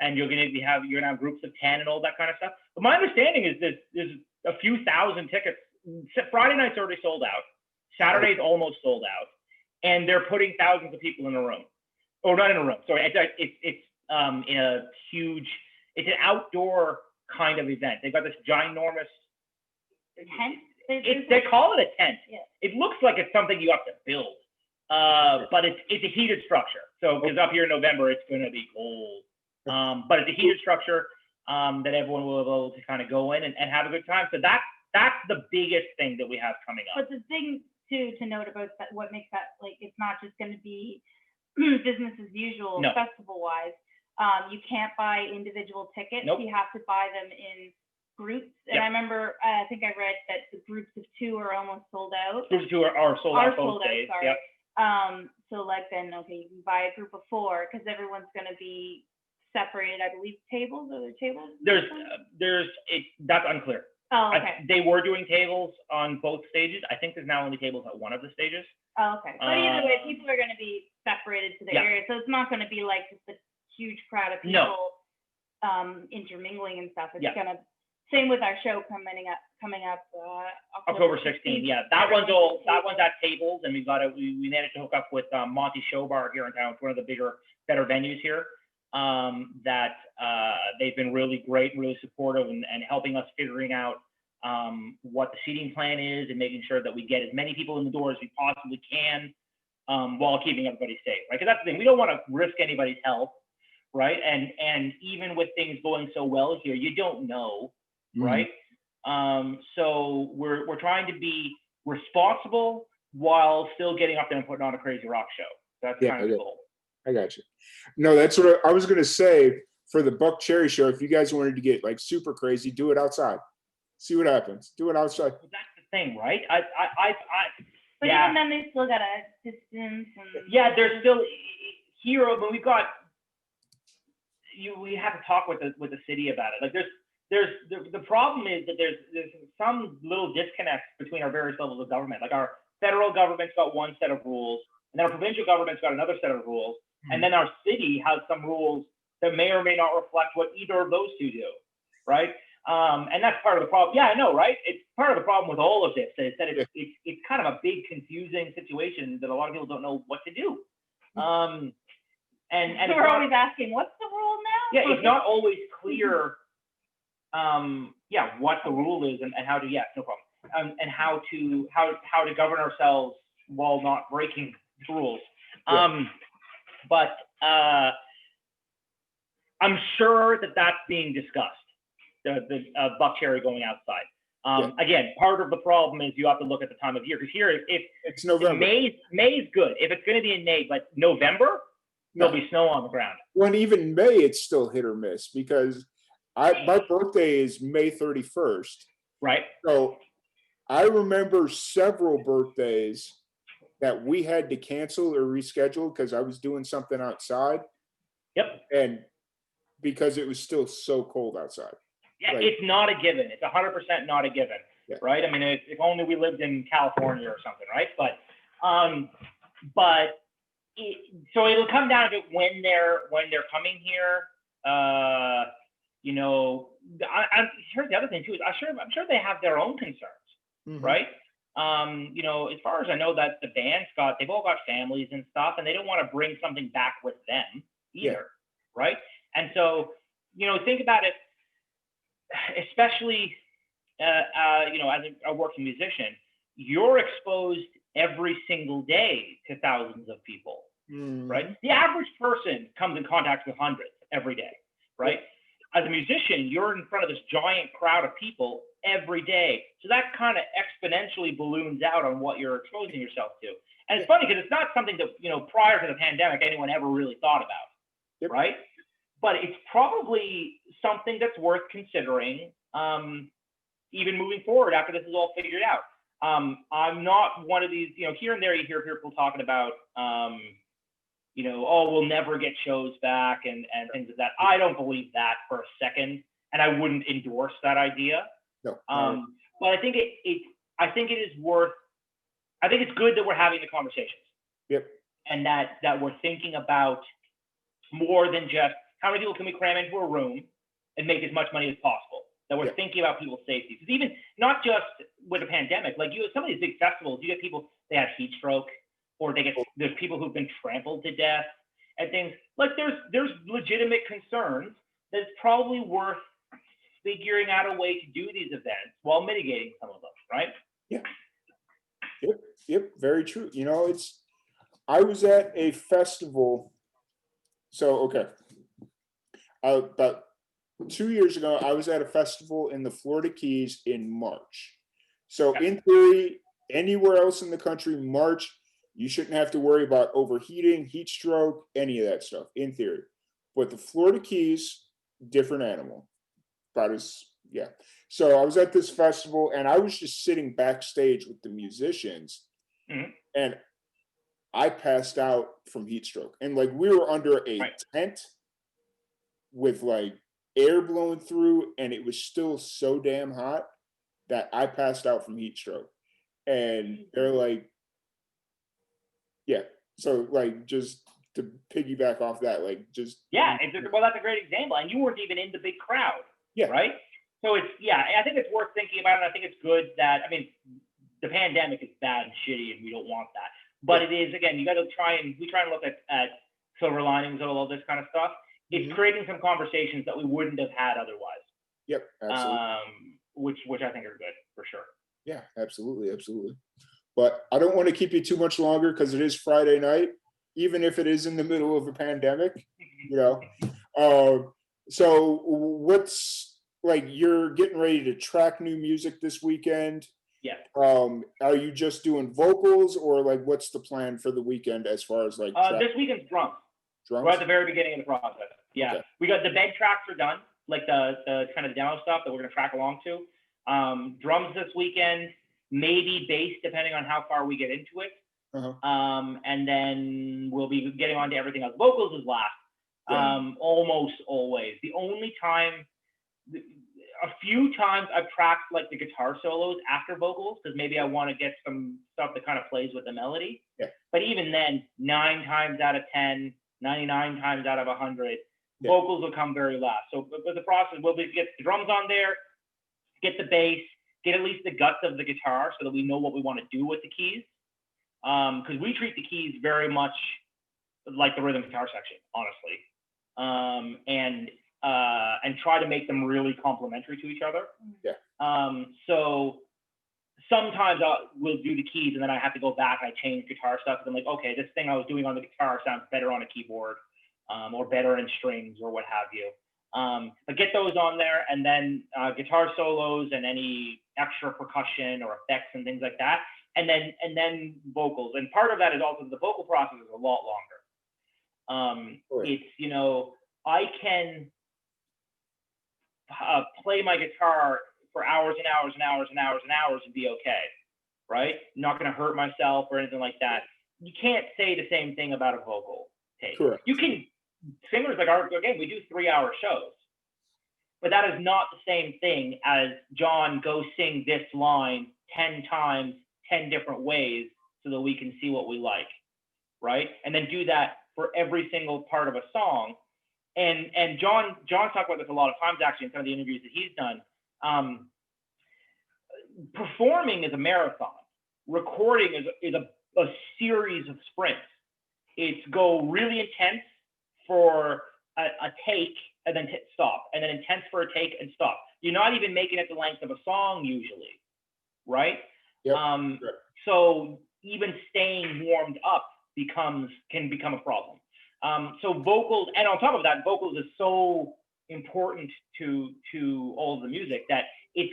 and you're gonna have groups of 10 and all that kind of stuff. But my understanding is there's a few thousand tickets. Friday night's already sold out. Saturday's almost sold out, and they're putting thousands of people in a room, or not in a room. Sorry, it's in a huge. It's an outdoor kind of event. They've got this ginormous tent. They call it a tent. Yeah. It looks like it's something you have to build, but it's a heated structure. So because up here in November it's going to be cold, but it's a heated structure that everyone will be able to kind of go in and have a good time. So that's the biggest thing that we have coming up. But the thing too to note about that, what makes that, like, it's not just going to be business as usual. No. Festival wise, you can't buy individual tickets. Nope. You have to buy them in groups. And yep. I remember, I think I read that the groups of 2 are almost sold out. Groups of 2 are sold out both days. Sorry. Yep. So like then, okay, you can buy a group of 4 because everyone's going to be separated. I believe tables. Are there tables? That's unclear. Oh, okay. They were doing tables on both stages. I think there's now only tables at one of the stages. Oh, okay. But either way, people are going to be separated to the area, so it's not going to be like just a huge crowd of people intermingling and stuff. It's going to. Same with our show coming up October 16th. Yeah, that one's at tables, and we managed to hook up with Monty Show Bar here in town. It's one of the better venues here. That they've been really great, really supportive, and helping us figuring out what the seating plan is and making sure that we get as many people in the door as we possibly can, while keeping everybody safe. Right? Because that's the thing. We don't want to risk anybody's health, right? And even with things going so well here, you don't know. Right. So we're trying to be responsible while still getting up there and putting on a crazy rock show. That's kind of the goal. I got you. No, that's what I was going to say for the Buck Cherry show. If you guys wanted to get like super crazy, do it outside. See what happens. Do it outside. Well, that's the thing, right? But even then, they still got a distance. Yeah, there's still here, but we've got. We have to talk with the city about it. Like the problem is that there's some little disconnect between our various levels of government. Like our federal government's got one set of rules, and then our provincial government's got another set of rules, and then our city has some rules that may or may not reflect what either of those two do, right? And that's part of the problem. Yeah, I know, right? It's part of the problem with all of this is that it's kind of a big confusing situation that a lot of people don't know what to do. And we're always asking, what's the rule now? Yeah, it's not always clear. What the rule is and how to, no problem. And how to govern ourselves while not breaking the rules. But I'm sure that's being discussed, the Buck Cherry going outside. Again, part of the problem is you have to look at the time of year, because here, if it's November. May's good. If it's going to be in May, but November, there'll be snow on the ground. When even May, it's still hit or miss, because my birthday is May 31st. Right. So I remember several birthdays that we had to cancel or reschedule because I was doing something outside. Yep. And because it was still so cold outside. Yeah, it's not a given. It's 100% not a given. Yeah. Right. I mean, if only we lived in California or something, right? So it'll come down to when they're coming here. here's the other thing too, is I'm sure they have their own concerns, right? As far as I know, that the band's they've all got families and stuff, and they don't want to bring something back with them either, right? And so, think about it, especially, as a working musician, you're exposed every single day to thousands of people, right? The average person comes in contact with hundreds every day, right? As a musician, you're in front of this giant crowd of people every day. So that kind of exponentially balloons out on what you're exposing yourself to. And it's funny because it's not something that, prior to the pandemic, anyone ever really thought about, right? But it's probably something that's worth considering, even moving forward after this is all figured out. I'm not one of these, here and there you hear people talking about, we'll never get shows back and things like that. I don't believe that for a second, and I wouldn't endorse that idea. No. But I think I think it's good that we're having the conversations. Yep. And that we're thinking about more than just how many people can we cram into a room and make as much money as possible. That we're thinking about people's safety. Because even not just with a pandemic, like some of these big festivals, you get people, they have heat stroke, or there's people who've been trampled to death and things. Like there's legitimate concerns that it's probably worth figuring out a way to do these events while mitigating some of them, right? Yeah. Yep. Very true. I was at a festival. So, okay. About 2 years ago, I was at a festival in the Florida Keys in March. So in theory, anywhere else in the country, March, you shouldn't have to worry about overheating, heat stroke, any of that stuff, in theory. But the Florida Keys, different animal. So I was at this festival and I was just sitting backstage with the musicians, and I passed out from heat stroke. And we were under a tent with air blowing through, and it was still so damn hot that I passed out from heat stroke. And they're so just to piggyback off that, well, that's a great example. And you weren't even in the big crowd, right? So I think it's worth thinking about, and I think it's good that, the pandemic is bad and shitty, and we don't want that. But it is, again, you got to try and look at silver linings and all of this kind of stuff. It's creating some conversations that we wouldn't have had otherwise. Yep, absolutely. Which I think are good for sure. Yeah, absolutely. But I don't want to keep you too much longer because it is Friday night, even if it is in the middle of a pandemic, So what's you're getting ready to track new music this weekend? Yeah. Are you just doing vocals, or what's the plan for the weekend as far as this weekend's drums? We're at the very beginning of the process. Yeah. Okay. We got the bed tracks are done, the kind of demo stuff that we're going to track along to. Drums this weekend, maybe bass, depending on how far we get into it. And then we'll be getting on to everything else. Vocals is last, almost always. The only time, a few times I've tracked the guitar solos after vocals, because maybe I want to get some stuff that kind of plays with the melody. Yeah. But even then, 9 times out of 10, 99 times out of 100, vocals will come very last. So but the process will be to get the drums on there, get the bass, get at least the guts of the guitar so that we know what we want to do with the keys. Because we treat the keys very much like the rhythm guitar section, honestly. And try to make them really complementary to each other. Yeah. So sometimes we'll do the keys, and then I have to go back and I change guitar stuff. And I'm like, okay, this thing I was doing on the guitar sounds better on a keyboard, or better in strings, or what have you. But get those on there, and then guitar solos and any extra percussion or effects and things like that, and then vocals. And part of that is also the vocal process is a lot longer. It's I can play my guitar for hours and hours and hours and hours and hours and be okay, right? Not going to hurt myself or anything like that. You can't say the same thing about a vocal take. Correct. You can, singers like ours, again, we do 3-hour shows, but that is not the same thing as John, go sing this line 10 times, 10 different ways so that we can see what we like, right? And then do that for every single part of a song. and John's talked about this a lot of times actually in some of the interviews that he's done. Performing is a marathon. Recording is a series of sprints. It's go really intense for a take and then stop, and then intense for a take and stop. You're not even making it the length of a song usually, right? Yep. So even staying warmed up can become a problem. So vocals, and on top of that, vocals is so important to all of the music that if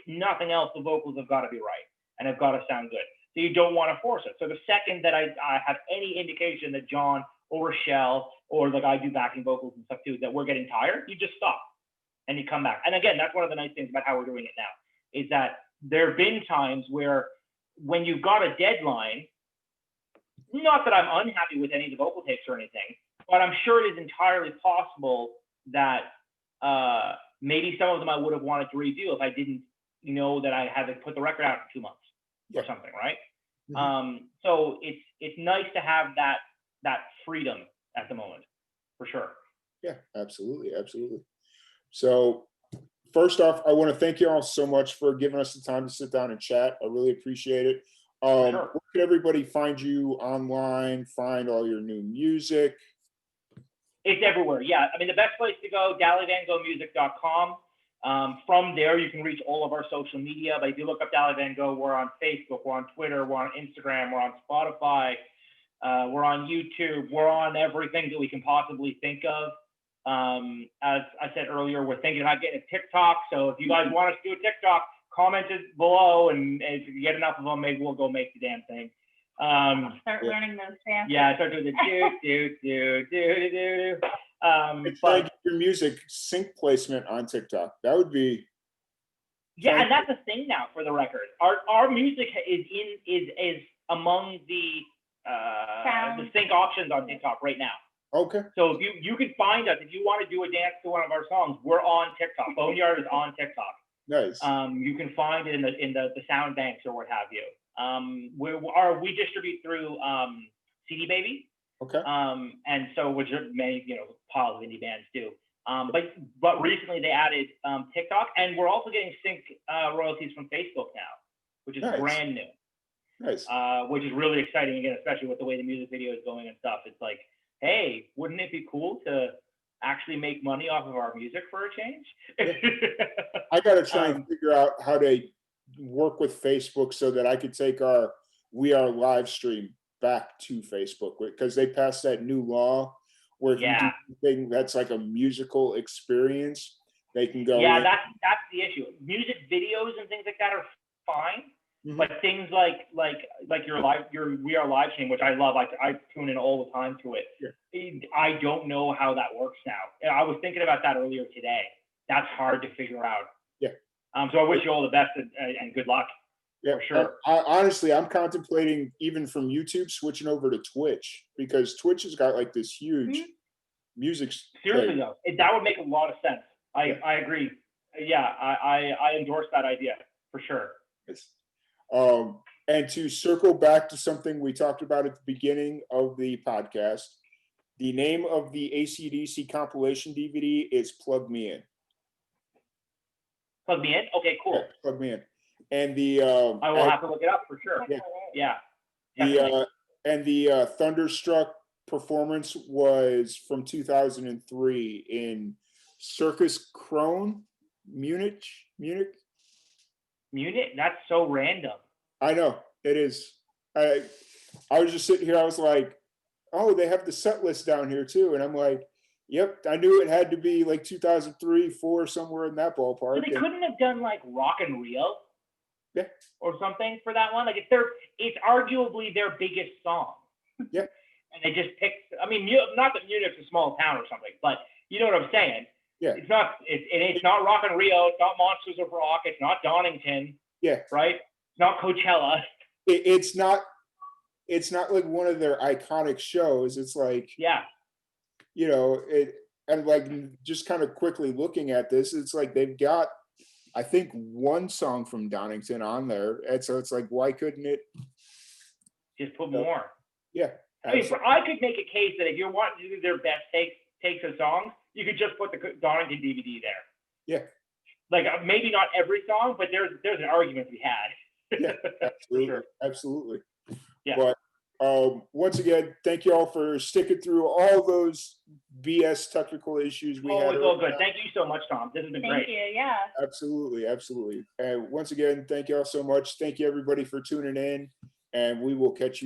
nothing else, the vocals have got to be right and have got to sound good. So you don't want to force it. So the second that I have any indication that John or Rochelle or like I do backing vocals and stuff too, that we're getting tired, you just stop and you come back. And again, that's one of the nice things about how we're doing it now, is that there have been times where when you've got a deadline, not that I'm unhappy with any of the vocal takes or anything, but I'm sure it is entirely possible that maybe some of them I would have wanted to redo if I didn't know that I had to put the record out in 2 months or something, right? Mm-hmm. So it's nice to have that freedom at the moment, for sure. Yeah, absolutely. So first off, I want to thank you all so much for giving us the time to sit down and chat. I really appreciate it. Sure. Where can everybody find you online, find all your new music? It's everywhere. Yeah. I mean, the best place to go, DaliVanGoghmusic.com. From there, you can reach all of our social media. But if you look up Dali Van Gogh, we're on Facebook, we're on Twitter, we're on Instagram, we're on Spotify, we're on YouTube, we're on everything that we can possibly think of. As I said earlier, we're thinking about getting a TikTok. So if you guys want us to do a TikTok, comment it below, and if you get enough of them, maybe we'll go make the damn thing. Start learning those dances. Yeah, start doing the do. It's like your music sync placement on TikTok. That would be. Yeah, and that's a thing now for the record. Our music is among the sync options on TikTok right now. Okay. So if you can find us if you want to do a dance to one of our songs, we're on TikTok. Boneyard is on TikTok. Nice. You can find it in the sound banks or what have you. We distribute through CD Baby. Okay. And so which are many piles of indie bands do. But recently they added TikTok, and we're also getting sync royalties from Facebook now, which is brand new. Nice. Which is really exciting again, especially with the way the music video is going and stuff. It's like, hey, wouldn't it be cool to actually make money off of our music for a change? I got to try and figure out how to work with Facebook so that I could take our We Are live stream back to Facebook, because they passed that new law where if you do anything that's like a musical experience, they can go. Yeah, that's the issue. Music videos and things like that are fine. Mm-hmm. But things like your We Are live stream, which I love, I tune in all the time to it. Yeah. I don't know how that works now. I was thinking about that earlier today. That's hard to figure out. Yeah. So I wish you all the best and good luck. Yeah, for sure. Honestly, I'm contemplating even from YouTube switching over to Twitch, because Twitch has got like this huge music. Seriously though, that would make a lot of sense. I agree. Yeah, I endorse that idea for sure. Yes. And to circle back to something we talked about at the beginning of the podcast, the name of the AC/DC compilation DVD is Plug Me In. Plug Me In? Okay, cool. Yeah, Plug Me In. And the I will have to look it up for sure. Yeah. The Thunderstruck performance was from 2003 in Circus Krone, Munich. That's so random. I know it is. I was just sitting here. I was like, oh, they have the set list down here too, and I'm like, yep, I knew it had to be like 2003, 4, somewhere in that ballpark. So they couldn't have done like Rock and Rio. Yeah. Or something for that one. Like it's arguably their biggest song. Yeah. And they just picked. I mean, not that Munich's a small town or something, but you know what I'm saying. Yeah. It's not Rock and Rio. It's not Monsters of Rock. It's not Donington. Yeah. Right. It's not Coachella. It's not like one of their iconic shows. It's like and like just kind of quickly looking at this, it's like they've got, I think, one song from Donington on there, and so it's like, why couldn't it just put more? Yeah, I mean, I could make a case that if you're wanting to do their best takes, takes of songs, you could just put the Donington DVD there. Yeah. Like maybe not every song, but there's an argument to be had. Yeah, absolutely, sure. Absolutely. Yeah. But once again, thank you all for sticking through all those BS technical issues we had. It's all good. Thank you so much, Tom. This has been great. Thank you. Yeah. Absolutely, absolutely. And once again, thank you all so much. Thank you everybody for tuning in, and we will catch you